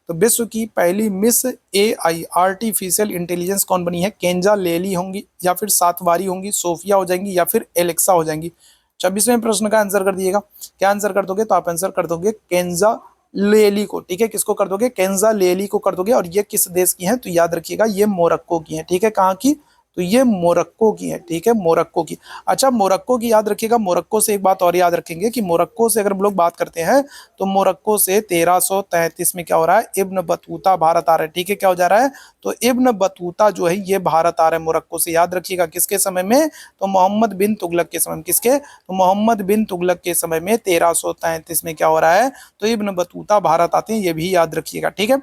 तो विश्व की पहली मिस एआई आर्टिफिशियल इंटेलिजेंस कौन बनी है? केंजा लेली होंगी, या फिर सातवारी होंगी, सोफिया हो जाएंगी, या फिर एलेक्सा हो जाएंगी। 26वें प्रश्न का आंसर कर दिएगा। क्या आंसर कर दोगे? तो आप आंसर कर दोगे केंजा लेली को, ठीक है। किसको कर दोगे? केंजा लेली को कर दोगे। और ये किस देश की है? तो याद रखिएगा ये मोरक्को की है, ठीक है। कहाँ की? तो ये मोरक्को की है, ठीक है, मोरक्को की। अच्छा, मोरक्को की याद रखिएगा। मोरक्को से एक बात और याद रखेंगे कि मोरक्को से अगर हम लोग बात करते हैं तो मोरक्को से 1333 में क्या हो रहा है? इब्न बतूता भारत आ रहा है, ठीक है। क्या हो जा रहा है? तो इब्न बतूता जो है ये भारत आ रहा है मोरक्को से। याद रखिएगा किसके समय में? तो मोहम्मद बिन तुगलक के समय में। किसके? तो मोहम्मद बिन तुगलक के समय में 1333 में क्या हो रहा है? तो इब्न बतूता भारत आते हैं, ये भी याद रखिएगा, ठीक है।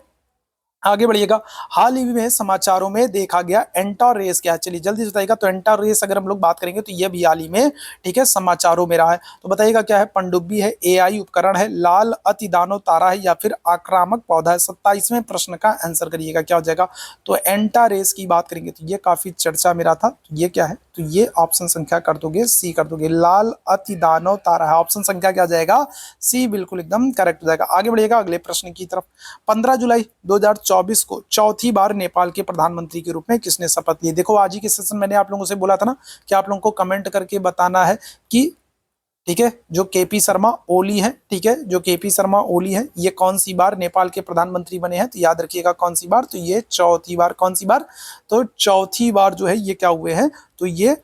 आगे बढ़िएगा। हाल ही में समाचारों में देखा गया एंटा रेस क्या है? चलिए जल्दी से बताइएगा। तो एंटा रेस अगर हम लोग बात करेंगे तो ये भी हाल ही में, ठीक है, समाचारों में रहा है। तो बताइएगा क्या है? पनडुब्बी है, एआई उपकरण है, लाल अति दानव तारा है, या फिर आक्रामक पौधा है। 27वें प्रश्न का आंसर करिएगा, क्या हो जाएगा? तो एंटा रेस की बात करेंगे तो ये काफी चर्चा में रहा था। तो ये क्या है? तो ये ऑप्शन संख्या कर दोगे सी कर दोगे, लाल अति दानव तारा है। ऑप्शन संख्या क्या जाएगा? सी बिल्कुल एकदम करेक्ट हो जाएगा। आगे बढ़िएगा अगले प्रश्न की तरफ। 15 जुलाई 2024 को चौथी बार नेपाल के प्रधानमंत्री के रूप में किसने शपथ ली? देखो आज ही के सेशन मैंने आप लोगों से बोला था ना कि आप लोगों को कमेंट करके बताना है कि, ठीक है, जो केपी शर्मा ओली है, ठीक है, जो केपी शर्मा ओली है, ये कौन सी बार नेपाल के प्रधानमंत्री बने हैं? तो याद रखिएगा कौन सी बार? तो ये चौथी बार। कौन सी बार? तो चौथी बार जो है ये क्या हुए हैं? तो ये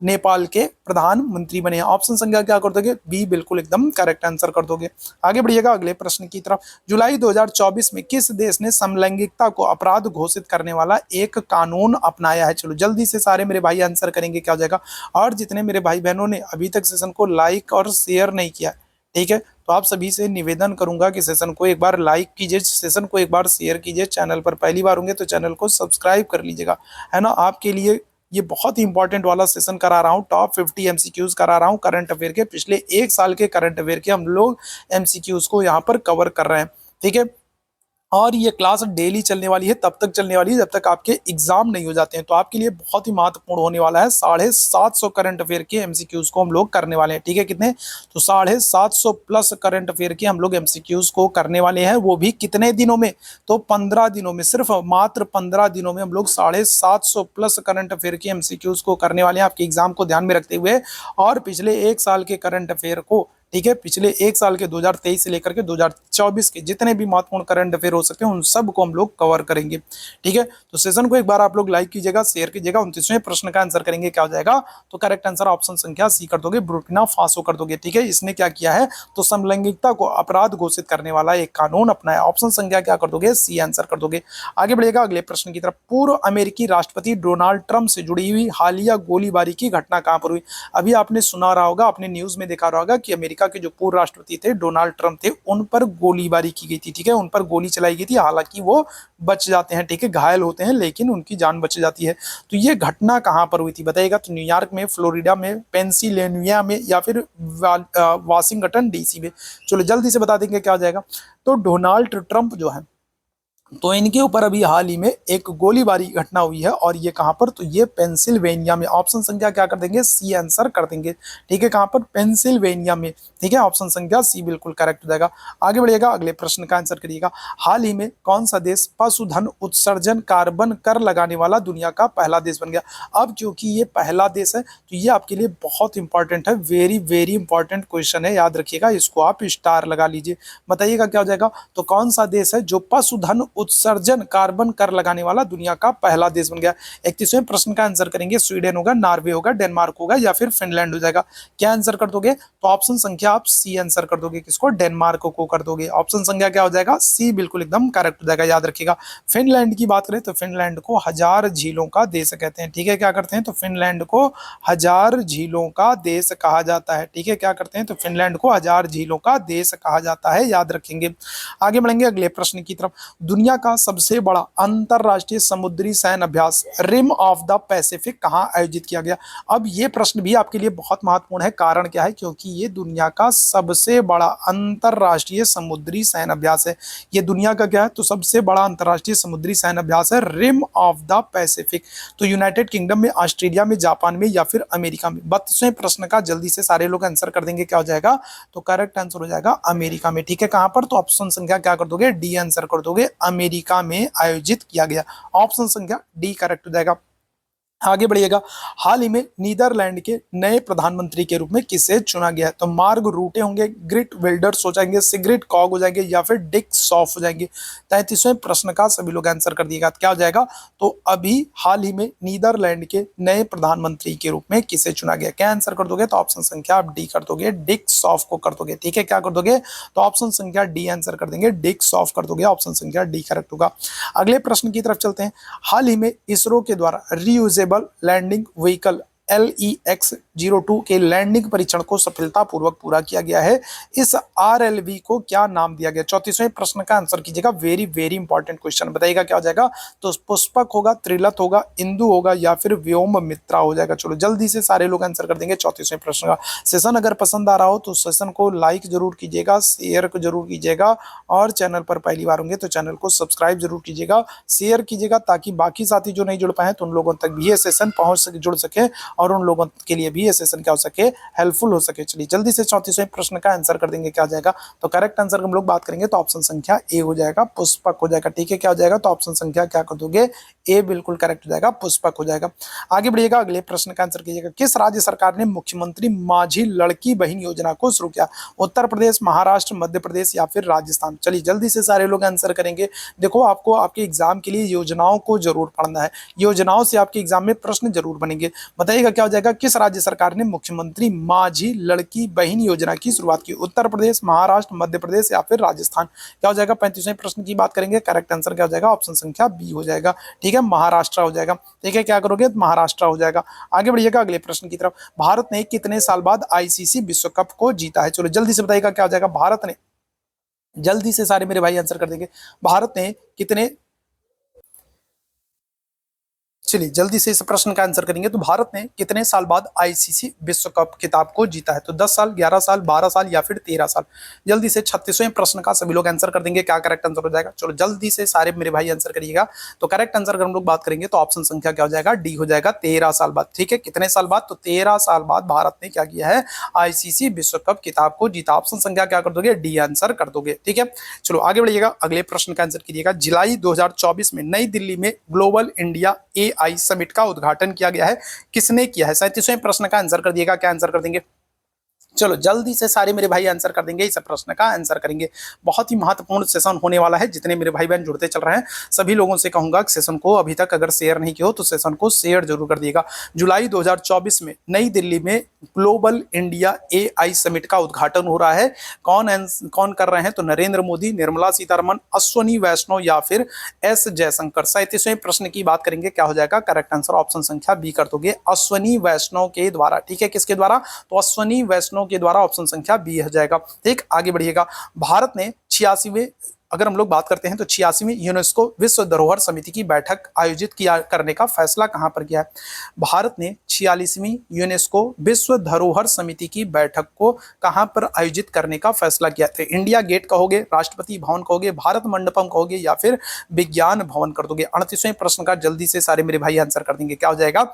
नेपाल के प्रधानमंत्री बने हैं। ऑप्शन संख्या क्या कर दोगे? बी बिल्कुल एकदम करेक्ट आंसर कर दोगे। आगे बढ़िएगा अगले प्रश्न की तरफ। जुलाई 2024 में किस देश ने समलैंगिकता को अपराध घोषित करने वाला एक कानून अपनाया है? चलो जल्दी से सारे मेरे भाई आंसर करेंगे, क्या हो जाएगा? और जितने मेरे भाई बहनों ने अभी तक सेशन को लाइक और शेयर नहीं किया, ठीक है, तो आप सभी से निवेदन करूंगा कि सेशन को एक बार लाइक कीजिए, सेशन को एक बार शेयर कीजिए। चैनल पर पहली बार होंगे तो चैनल को सब्सक्राइब कर लीजिएगा, है ना। आपके लिए ये बहुत ही इंपॉर्टेंट वाला सेशन करा रहा हूँ। टॉप 50 एमसीक्यूज करा रहा हूँ करंट अफेयर के, पिछले एक साल के करंट अफेयर के हम लोग एमसीक्यूज को यहाँ पर कवर कर रहे हैं, ठीक है। और ये क्लास डेली चलने वाली है, तब तक चलने वाली है जब तक आपके एग्जाम नहीं हो जाते हैं। तो आपके लिए बहुत ही महत्वपूर्ण होने वाला है। 750 करंट अफेयर के एमसीक्यूज को हम लोग करने वाले हैं, ठीक है। कितने? तो 750 प्लस करंट अफेयर के हम लोग एमसीक्यूज को करने वाले हैं। वो भी कितने दिनों में? तो 15 दिनों में, सिर्फ मात्र 15 दिनों में हम लोग 750 प्लस करंट अफेयर के एमसीक्यूज को करने वाले हैं आपके एग्जाम को ध्यान में रखते हुए। और पिछले एक साल के करंट अफेयर को, ठीक है, पिछले एक साल के 2023 से लेकर के 2024 के जितने भी महत्वपूर्ण करंट अफेयर हो सकते हैं उन सबको हम लोग कवर करेंगे। ठीक है, तो सेशन को एक बार आप लोग लाइक कीजिएगा, शेयर कीजिएगा। 29वें प्रश्न का आंसर करेंगे, क्या हो जाएगा? तो करेक्ट आंसर ऑप्शन संख्या सी कर दोगे, बुर्किना फासो कर दोगे। ठीक है, इसने क्या किया है? तो समलैंगिकता को अपराध घोषित करने वाला एक कानून अपनाया। ऑप्शन संख्या क्या कर दोगे? सी आंसर कर दोगे। आगे बढ़ेगा अगले प्रश्न की तरफ। पूर्व अमेरिकी राष्ट्रपति डोनाल्ड ट्रंप से जुड़ी हुई हालिया गोलीबारी की घटना कहां पर हुई? अभी आपने सुना रहा होगा, आपने न्यूज में देखा रहा होगा कि अमेरिका के जो पूर्व राष्ट्रपति थे डोनाल्ड ट्रंप थे, उन पर गोलीबारी की गई थी। ठीक है, उन पर गोली चलाई गई थी, हालांकि वो बच जाते हैं। ठीक है, घायल होते हैं लेकिन उनकी जान बच जाती है। तो ये घटना कहां पर हुई थी बताइएगा? तो न्यूयॉर्क में, फ्लोरिडा में, पेंसिल्वेनिया में या फिर वाशिंगटन डीसी में। चलो जल्दी से बता देंगे क्या हो जाएगा। तो डोनाल्ड ट्रंप जो है तो इनके ऊपर अभी हाल ही में एक गोलीबारी घटना हुई है, और ये कहां पर? तो ये पेंसिल्वेनिया में। ऑप्शन संख्या क्या कर देंगे? सी आंसर कर देंगे। ठीक है, कहां पर? पेंसिल्वेनिया में। ठीक है, ऑप्शन संख्या सी बिल्कुल करेक्ट हो जाएगा। आगे बढ़िएगा, अगले प्रश्न का आंसर करिएगा। हाल ही में कौन सा देश पशुधन उत्सर्जन कार्बन कर लगाने वाला दुनिया का पहला देश बन गया? अब क्योंकि ये पहला देश है तो ये आपके लिए बहुत इंपॉर्टेंट है, वेरी वेरी इंपॉर्टेंट क्वेश्चन है, याद रखिएगा, इसको आप स्टार लगा लीजिए। बताइएगा क्या हो जाएगा? तो कौन सा देश है जो पशुधन उत्सर्जन कार्बन कर लगाने वाला दुनिया का पहला देश बन गया? 31वें प्रश्न का आंसर करेंगे। स्वीडन होगा, नॉर्वे होगा, डेनमार्क होगा या फिर फिनलैंड हो जाएगा? क्या आंसर कर दोगे? तो ऑप्शन संख्या आप सी आंसर कर दोगे। किसको? डेनमार्क को कर दोगे। ऑप्शन संख्या क्या हो जाएगा? सी बिल्कुल एकदम करेक्ट हो जाएगा, याद रखिएगा। फिनलैंड की बात करें तो फिनलैंड को हजार झीलों का देश कहते हैं। ठीक है, क्या करते हैं? तो फिनलैंड को हजार झीलों का देश कहा जाता है। ठीक है, क्या करते हैं? तो फिनलैंड को हजार झीलों का देश कहा जाता है, याद रखेंगे। आगे बढ़ेंगे अगले प्रश्न की तरफ। दुनिया का सबसे बड़ा अंतरराष्ट्रीय समुद्री सैन्य अभ्यास रिम ऑफ द पैसिफिक कहां आयोजित किया गया? अब ये प्रश्न भी आपके लिए बहुत महत्वपूर्ण है। कारण क्या है? क्योंकि ये दुनिया का सबसे बड़ा अंतरराष्ट्रीय समुद्री सैन्य अभ्यास है। ये दुनिया का क्या है? तो सबसे बड़ा अंतरराष्ट्रीय समुद्री सैन्य अभ्यास है रिम ऑफ द पैसिफिक। तो यूनाइटेड किंगडम में, ऑस्ट्रेलिया में, जापान में या फिर अमेरिका में? 32वें प्रश्न का जल्दी से सारे लोग आंसर कर देंगे, क्या हो जाएगा? तो करेक्ट आंसर हो जाएगा अमेरिका में। ठीक है, कहां पर? तो ऑप्शन संख्या क्या कर दोगे? डी आंसर कर दोगे, अमेरिका में आयोजित किया गया। ऑप्शन संख्या डी करेक्ट हो जाएगा। आगे बढ़िएगा। हाल ही में नीदरलैंड के नए प्रधानमंत्री के रूप में किसे चुना गया है? तो मार्क रूटे होंगे, ग्रिट विल्डर्स हो जाएंगे, सिग्रिड कॉग हो जाएंगे या फिर डिक सॉफ हो जाएंगे? 33वें प्रश्न का सभी लोग आंसर कर दिएगा, क्या हो जाएगा? तो अभी हाल ही में नीदरलैंड के नए प्रधानमंत्री के रूप में किसे चुना गया? क्या आंसर कर दोगे? तो ऑप्शन संख्या आप डी कर दोगे, डिक सॉफ को कर दोगे। ठीक है, क्या कर दोगे? तो ऑप्शन संख्या डी आंसर कर देंगे, डिक सॉफ कर दोगे। ऑप्शन संख्या डी करेक्ट होगा। अगले प्रश्न की तरफ चलते हैं। हाल ही में इसरो के द्वारा रीयूजेबल लैंडिंग व्हीकल LEX-02 के लैंडिंग परीक्षण को सफलतापूर्वक पूरा किया गया है। इस RLV को क्या नाम दिया गया? 34वें प्रश्न का आंसर कीजिएगा, वेरी वेरी इंपॉर्टेंट क्वेश्चन। बताइएगा क्या हो जाएगा? तो पुष्पक होगा, त्रिलत होगा, इंदु होगा या फिर व्योम मित्रा हो जाएगा? चलो जल्दी से सारे लोग आंसर कर देंगे 34वें प्रश्न का। सेशन अगर पसंद आ रहा हो तो सेशन को लाइक जरूर कीजिएगा, शेयर को जरूर कीजिएगा, और चैनल पर पहली बार होंगे तो चैनल को सब्सक्राइब जरूर कीजिएगा, शेयर कीजिएगा, ताकि बाकी साथी जो नहीं जुड़ पाए तो उन लोगों तक भी ये सेशन पहुंच सके, जुड़ सके, और उन लोगों के लिए भी ये सेशन क्या हो सके? हेल्पफुल हो सके। चलिए जल्दी से 34वें प्रश्न का आंसर कर देंगे, क्या हो जाएगा? तो करेक्ट आंसर हम लोग बात करेंगे तो ऑप्शन संख्या ए हो जाएगा, पुष्पक हो जाएगा। ठीक है, क्या हो जाएगा? तो ऑप्शन संख्या क्या कर दोगे? ए बिल्कुल करेक्ट हो जाएगा, पुष्पक हो जाएगा। आगे बढ़िएगा, अगले प्रश्न का आंसर कीजिएगा। किस राज्य सरकार ने मुख्यमंत्री माझी लड़की बहन योजना को शुरू किया? उत्तर प्रदेश, महाराष्ट्र, मध्य प्रदेश या फिर राजस्थान? चलिए जल्दी से सारे लोग आंसर करेंगे। देखो, आपको आपके एग्जाम के लिए योजनाओं को जरूर पढ़ना है, योजनाओं से आपके एग्जाम में प्रश्न जरूर बनेंगे। बताइएगा क्या हो जाएगा? किस राज्य सरकार ने मुख्यमंत्री माझी लड़की बहन योजना की शुरुआत की? उत्तर प्रदेश, महाराष्ट्र, मध्य प्रदेश या फिर राजस्थान? क्या हो जाएगा? 35वें प्रश्न की बात करेंगे, करेक्ट आंसर क्या हो जाएगा? ऑप्शन संख्या बी हो जाएगा। ठीक है, महाराष्ट्र हो जाएगा। ठीक है, क्या करोगे? महाराष्ट्र हो जाएगा। आगे बढ़िएगा अगले प्रश्न की तरफ। भारत ने कितने साल बाद ICC विश्व कप को जीता है? चलो जल्दी से बताइएगा क्या हो जाएगा? भारत ने, जल्दी से सारे मेरे भाई आंसर कर देंगे, भारत ने कितने, चलिए जल्दी से इस प्रश्न का आंसर करेंगे। तो भारत ने कितने साल बाद ICC विश्व कप खिताब को जीता है? तो 10 साल, 11 साल, 12 साल या फिर 13 साल? जल्दी से 36वें प्रश्न का सभी लोग आंसर कर देंगे, क्या करेक्ट आंसर हो जाएगा? चलो जल्दी से सारे मेरे भाई आंसर करिएगा। तो करेक्ट आंसर अगर हम लोग बात करेंगे तो ऑप्शन संख्या क्या हो जाएगा? डी हो जाएगा, 13 साल बाद। ठीक है, कितने साल बाद? तो 13 साल बाद भारत ने क्या किया है? ICC विश्व कप खिताब को जीता। ऑप्शन संख्या क्या कर दोगे? डी आंसर कर दोगे। ठीक है, चलो आगे बढ़िएगा, अगले प्रश्न का आंसर कीजिएगा। जुलाई 2024 में नई दिल्ली में ग्लोबल इंडिया AI समिट का उद्घाटन किया गया है, किसने किया है? 37वें प्रश्न का आंसर कर दिएगा, क्या आंसर कर देंगे? चलो जल्दी से सारे मेरे भाई आंसर कर देंगे, इस प्रश्न का आंसर करेंगे। बहुत ही महत्वपूर्ण सेशन होने वाला है, जितने मेरे भाई बहन जुड़ते चल रहे हैं सभी लोगों से कहूंगा कि सेशन को अभी तक अगर शेयर नहीं किया हो तो सेशन को शेयर जरूर कर दिएगा। जुलाई 2024 में नई दिल्ली में ग्लोबल इंडिया एआई समिट का उद्घाटन हो रहा है। कौन कर रहे हैं? तो नरेंद्र मोदी, निर्मला सीतारमण, अश्वनी वैष्णव या फिर एस जयशंकर। 37वें प्रश्न की बात करेंगे, क्या हो जाएगा? करेक्ट आंसर ऑप्शन संख्या बी कर दोगे, अश्वनी वैष्णव के द्वारा। ठीक है, किसके द्वारा? तो अश्वनी वैष्णव के द्वारा, ऑप्शन संख्या बी हो जाएगा। ठीक, आगे बढ़िएगा। भारत ने 86वें, अगर हम लोग बात करते हैं तो 86वीं यूनेस्को विश्व धरोहर समिति की बैठक आयोजित किया करने का फैसला कहां पर किया है? भारत ने 46वीं यूनेस्को विश्व धरोहर समिति की बैठक को कहां पर आयोजित करने का फैसला किया था? इंडिया गेट कहोगे, राष्ट्रपति भवन कहोगे, भारत मंडपम कहोगे या फिर विज्ञान भवन कर दोगे? 38वें प्रश्न का जल्दी से सारे मेरे भाई आंसर कर देंगे, क्या हो जाएगा?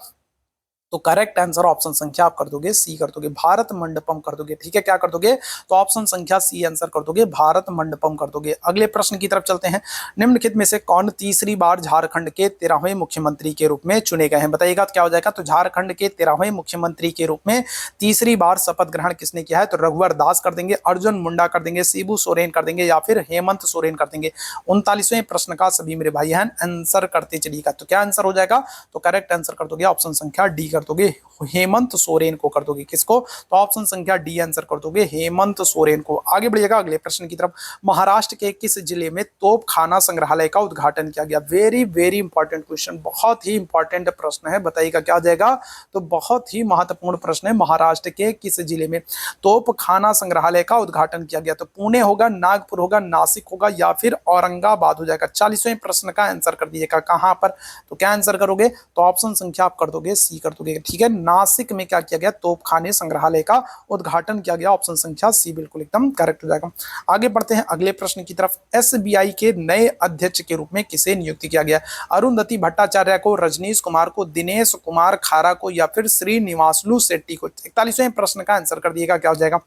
तो करेक्ट आंसर ऑप्शन संख्या आप कर दोगे सी कर दोगे, भारत मंडपम कर दोगे। ठीक है, क्या कर दोगे? तो ऑप्शन संख्या सी आंसर कर दोगे, भारत मंडपम कर दोगे। अगले प्रश्न की तरफ चलते हैं। निम्नलिखित में से कौन तीसरी बार झारखंड के 13वें मुख्यमंत्री के रूप में चुने गए हैं? बताइएगा तो क्या हो जाएगा? तो झारखंड के 13वें मुख्यमंत्री के रूप में तीसरी बार शपथ ग्रहण किसने किया है? तो रघुवर दास कर देंगे, अर्जुन मुंडा कर देंगे, शिबू सोरेन कर देंगे या फिर हेमंत सोरेन कर देंगे। 39वें प्रश्न का सभी मेरे भाई बहन आंसर करते चलिएगा। तो क्या आंसर हो जाएगा? तो करेक्ट आंसर कर दोगे, ऑप्शन संख्या डी कर दोगे, हेमंत सोरेन को कर दोगे। किसको? तो ऑप्शन संख्या डी आंसर कर दोगे, हेमंत सोरेन को। आगे बढ़िएगा अगले प्रश्न की तरफ। महाराष्ट्र के किस जिले में तोपखाना संग्रहालय का उद्घाटन किया गया? वेरी वेरी इंपॉर्टेंट क्वेश्चन, बहुत ही इंपॉर्टेंट प्रश्न है। बताइएगा क्या हो जाएगा? तो बहुत ही महत्वपूर्ण प्रश्न है। महाराष्ट्र के किस जिले में तोपखाना संग्रहालय का उद्घाटन किया गया? तो पुणे होगा, नागपुर होगा, नासिक होगा या फिर औरंगाबाद हो जाएगा। 40वें प्रश्न का आंसर कर दीजिएगा, कहां पर? तो क्या आंसर करोगे? तो ऑप्शन संख्या आप कर दोगे सी कर दोगे। ठीक है, नासिक में क्या किया गया? तोपखाने संग्रहालय का उद्घाटन किया गया, ऑप्शन संख्या सी बिल्कुल एकदम करेक्ट हो जाएगा। आगे बढ़ते हैं अगले प्रश्न की तरफ। एसबीआई के नए अध्यक्ष के रूप में किसे नियुक्त किया गया? अरुंधति भट्टाचार्य को, रजनीश कुमार को, दिनेश कुमार खारा को या फिर श्रीनिवासलू शेट्टी को? 41वें प्रश्न का आंसर कर दिएगा, क्या हो जाएगा?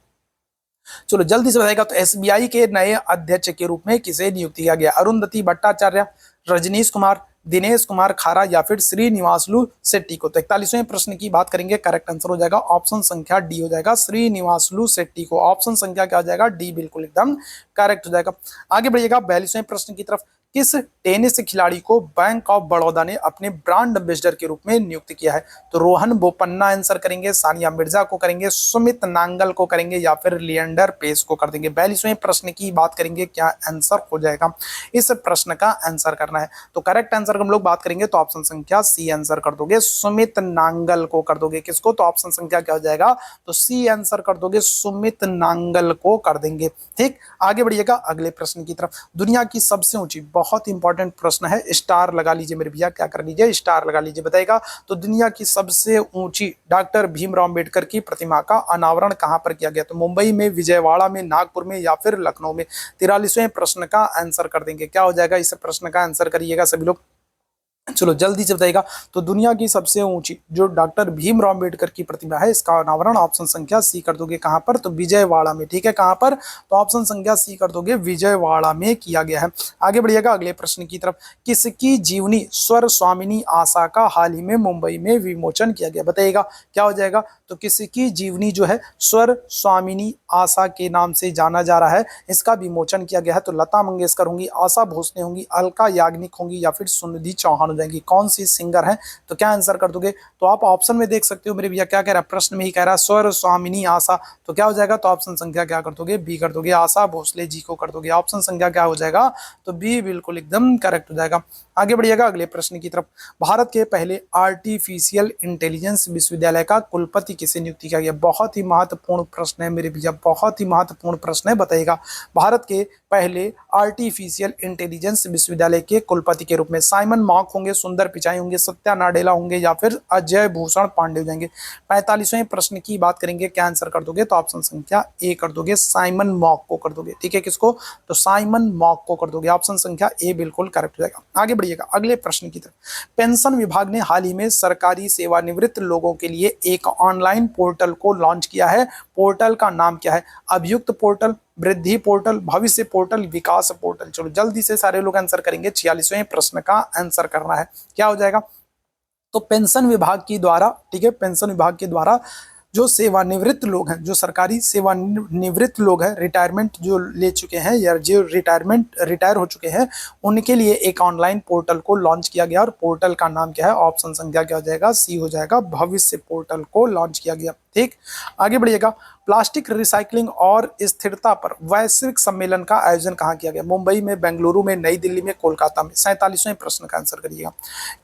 चलो जल्दी से बताएगा। तो एसबीआई के नए अध्यक्ष के रूप में किसे नियुक्त किया गया? अरुंधति भट्टाचार्य, रजनीश कुमार, दिनेश कुमार खारा या फिर श्रीनिवासलू शेट्टी को? तो 41वें प्रश्न की बात करेंगे, करेक्ट आंसर हो जाएगा ऑप्शन संख्या डी हो जाएगा, श्रीनिवासलू शेट्टी को। ऑप्शन संख्या क्या हो जाएगा? डी बिल्कुल एकदम करेक्ट हो जाएगा। आगे बढ़िएगा 42वें प्रश्न की तरफ। किस टेनिस खिलाड़ी को बैंक ऑफ बड़ौदा ने अपने ब्रांड एम्बेसडर के रूप में नियुक्त किया है? तो रोहन बोपन्ना आंसर करेंगे, सानिया मिर्जा को करेंगे, सुमित नांगल को करेंगे या फिर लिएंडर पेस को कर देंगे। 42वें प्रश्न की बात करेंगे, क्या आंसर हो जाएगा? इस प्रश्न का आंसर करना है। तो करेक्ट आंसर हम लोग बात करेंगे तो ऑप्शन संख्या सी आंसर कर दोगे, सुमित नांगल को कर दोगे। किसको? तो ऑप्शन संख्या क्या हो जाएगा? तो सी आंसर कर दोगे, सुमित नांगल को कर देंगे। ठीक, आगे बढ़िएगा अगले प्रश्न की तरफ। दुनिया की सबसे ऊंची, बहुत इंपॉर्टेंट प्रश्न है, स्टार लगा लीजिए मेरे भैया, क्या कर लीजिए? स्टार लगा लीजिए। बताएगा तो दुनिया की सबसे ऊंची डॉक्टर भीमराव अंबेडकर की प्रतिमा का अनावरण कहां पर किया गया? तो मुंबई में, विजयवाड़ा में, नागपुर में या फिर लखनऊ में? 43वें प्रश्न का आंसर कर देंगे, क्या हो जाएगा? इस प्रश्न का आंसर करिएगा सभी लोग। चलो जल्दी से बताइएगा। तो दुनिया की सबसे ऊंची जो डॉक्टर भीमराव अंबेडकर की प्रतिमा है, इसका अनावरण ऑप्शन संख्या सी कर दोगे, कहां पर? तो विजयवाड़ा में। ठीक है, कहां पर? तो ऑप्शन संख्या सी कर दोगे, विजयवाड़ा में किया गया है। आगे बढ़िएगा अगले प्रश्न की तरफ। किसकी जीवनी स्वर स्वामिनी आशा का हाल ही में मुंबई में विमोचन किया गया? बताइएगा क्या हो जाएगा? तो किसकी जीवनी जो है स्वर स्वामिनी आशा के नाम से जाना जा रहा है, इसका विमोचन किया गया है। तो लता मंगेशकर होंगी, आशा भोसले होंगी, अलका याग्निक होंगी या फिर सुनिधि चौहान हो जाएंगी। कौन सी सिंगर है? तो क्या आंसर कर दोगे? तो आप ऑप्शन में देख सकते हो मेरे भैया, क्या कह रहा है? प्रश्न में ही कह रहा है स्वर स्वामिनी आशा। तो क्या हो जाएगा? तो ऑप्शन संख्या क्या कर दोगे? बी कर दोगे, आशा भोसले जी को कर दोगे। ऑप्शन संख्या क्या हो जाएगा? तो बी बिल्कुल एकदम करेक्ट हो जाएगा। आगे बढ़िएगा अगले प्रश्न की तरफ। भारत के पहले आर्टिफिशियल इंटेलिजेंस विश्वविद्यालय का कुलपति किसे नियुक्त किया गया? बहुत ही महत्वपूर्ण प्रश्न है मेरे भैया, बहुत ही महत्वपूर्ण प्रश्न है। बताइएगा भारत के पहले आर्टिफिशियल इंटेलिजेंस विश्वविद्यालय के कुलपति के रूप में साइमन मॉक होंगे, सुंदर पिचाई होंगे, सत्या नाडेला होंगे या फिर अजय भूषण पांडे हो जाएंगे। 45वें प्रश्न की बात करेंगे, क्या आंसर कर दोगे? तो ऑप्शन संख्या ए कर दोगे, साइमन मॉक को कर दोगे। ठीक है, किसको? तो साइमन मॉक को कर दोगे। ऑप्शन संख्या ए बिल्कुल करेक्ट हो जाएगा। आगे बढ़िएगा अगले प्रश्न की तरफ। पेंशन विभाग ने हाल ही में सरकारी सेवानिवृत्त लोगों के लिए एक ऑनलाइन पोर्टल को लॉन्च किया है। पोर्टल का नाम क्या है? अभियुक्त पोर्टल, वृद्धि पोर्टल, भविष्य पोर्टल, विकास पोर्टल? चलो जल्दी से सारे लोग आंसर करेंगे। 46वें प्रश्न का आंसर करना है, क्या हो जाएगा? तो पेंशन विभाग के द्वारा, ठीक है, पेंशन विभाग के द्वारा जो सेवानिवृत्त लोग हैं, जो सरकारी सेवानिवृत्त लोग हैं, रिटायरमेंट जो ले चुके हैं या जो रिटायर हो चुके हैं, उनके लिए एक ऑनलाइन पोर्टल को लॉन्च किया गया। और पोर्टल का नाम क्या है? ऑप्शन संख्या क्या हो जाएगा? सी हो जाएगा। भविष्य पोर्टल को लॉन्च किया गया। ठीक, आगे बढ़िएगा। प्लास्टिक रिसाइकलिंग और स्थिरता पर वैश्विक सम्मेलन का आयोजन कहाँ किया गया? मुंबई में, बेंगलुरु में, नई दिल्ली में, कोलकाता में। 47वें प्रश्न का आंसर करिएगा,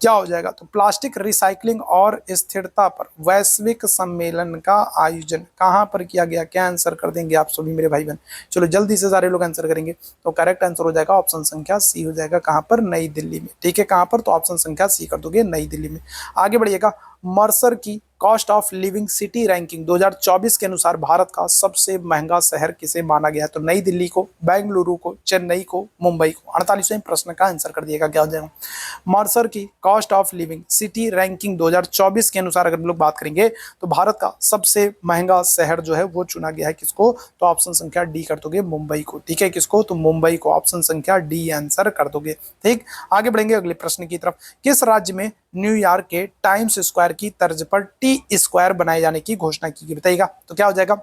क्या हो जाएगा? तो प्लास्टिक रिसाइकलिंग और स्थिरता पर वैश्विक सम्मेलन का आयोजन कहाँ पर किया गया? क्या आंसर कर देंगे आप सभी मेरे भाई बहन? चलो जल्दी से सारे लोग आंसर करेंगे। तो करेक्ट आंसर हो जाएगा ऑप्शन संख्या सी हो जाएगा। कहाँ पर? नई दिल्ली में। ठीक है, कहाँ पर? तो ऑप्शन संख्या सी कर दोगे, नई दिल्ली में। आगे बढ़िएगा। मर्सर की cost of living city ranking 2024 के अनुसार भारत का सबसे महंगा शहर किसे माना गया है? तो नई दिल्ली को, बेंगलुरु को, चेन्नई को, मुंबई को। 48वें प्रश्न का आंसर कर दिएगा, क्या हो जाएगा? मर्सर की cost of living city ranking 2024 के अनुसार अगर हम लोग बात करेंगे तो भारत का सबसे महंगा शहर जो है वो चुना गया है। किसको? तो ऑप्शन संख्या डी कर दोगे, मुंबई को। ठीक है, किसको? तो मुंबई को। ऑप्शन संख्या डी आंसर कर दोगे। ठीक, आगे बढ़ेंगे अगले प्रश्न की तरफ। किस राज्य में न्यूयॉर्क के टाइम्स स्क्वायर की तर्ज पर टी स्क्वायर बनाए जाने की घोषणा की गई? बताइएगा, तो क्या हो जाएगा?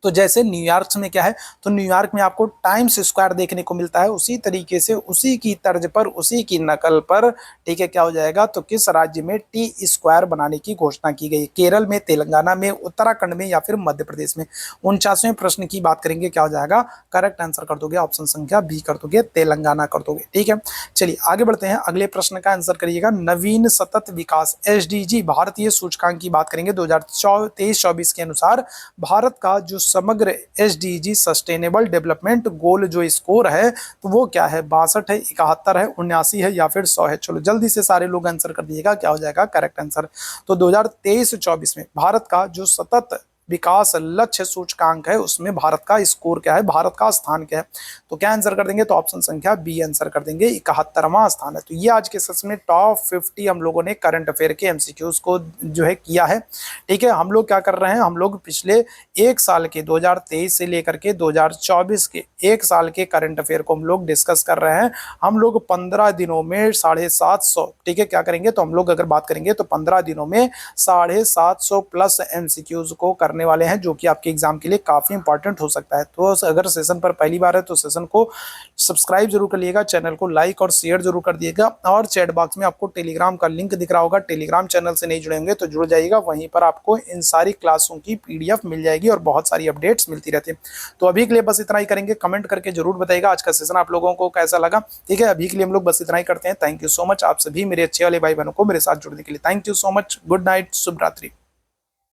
तो जैसे न्यूयॉर्क में क्या है? तो न्यूयॉर्क में आपको टाइम्स स्क्वायर देखने को मिलता है, उसी तरीके से उसी की तर्ज पर, उसी की नकल पर, ठीक है, क्या हो जाएगा? तो किस राज्य में टी स्क्वायर बनाने की घोषणा की गई? केरल में, तेलंगाना में, उत्तराखंड में या फिर मध्य प्रदेश में? 49वें प्रश्न की बात करेंगे, क्या हो जाएगा? करेक्ट आंसर कर दोगे, ऑप्शन संख्या बी कर दोगे, तेलंगाना कर दोगे। ठीक है, चलिए आगे बढ़ते हैं। अगले प्रश्न का आंसर करिएगा। नवीन सतत विकास SDG भारतीय सूचकांक की बात करेंगे 2023-24 के अनुसार भारत का जो समग्र SDG सस्टेनेबल डेवलपमेंट गोल जो स्कोर है तो वो क्या है? 62 है, 71 है, 79 है या फिर 100 है? चलो जल्दी से सारे लोग आंसर कर दिएगा, क्या हो जाएगा करेक्ट आंसर? तो 2023-24 में भारत का जो सतत विकास लक्ष्य सूचकांक है उसमें भारत का स्कोर क्या है? भारत का स्थान क्या है? तो क्या आंसर कर देंगे? तो ऑप्शन संख्या बी आंसर कर देंगे, 71वां स्थान है। तो ये आज के सेशन में टॉप 50 हम लोगों ने करंट अफेयर के MCQs को जो है किया है। ठीक है, हम लोग क्या कर रहे हैं? हम लोग पिछले एक साल के 2023 से लेकर के 2024 के एक साल के करंट अफेयर को हम लोग डिस्कस कर रहे हैं। हम लोग 15 दिनों में 750, ठीक है, क्या करेंगे? तो हम लोग अगर बात करेंगे तो 15 दिनों में 750 प्लस MCQs को करने वाले हैं, जो कि आपके एग्जाम के लिए काफी इंपॉर्टेंट हो सकता है। तो अगर सेशन पर पहली बार है तो सेशन को सब्सक्राइब जरूर कर लिएगा, चैनल को लाइक और शेयर जरूर कर दिएगा। और चैट बॉक्स में आपको टेलीग्राम का लिंक दिख रहा होगा, टेलीग्राम चैनल से नहीं जुड़े होंगे तो जुड़ जाइएगा, वहीं पर आपको इन सारी क्लासों की PDF मिल जाएगी और बहुत सारी अपडेट्स मिलती रहती है। तो अभी के लिए बस इतना ही करेंगे, कमेंट करके जरूर बताइएगा आज का सेशन आप लोगों को कैसा लगा। ठीक है, अभी के लिए हम लोग बस इतना ही करते हैं। थैंक यू सो मच आप सभी मेरे अच्छे वाले भाई बहनों को मेरे साथ जुड़ने के लिए। Thank you so much, good night, शुभ रात्रि।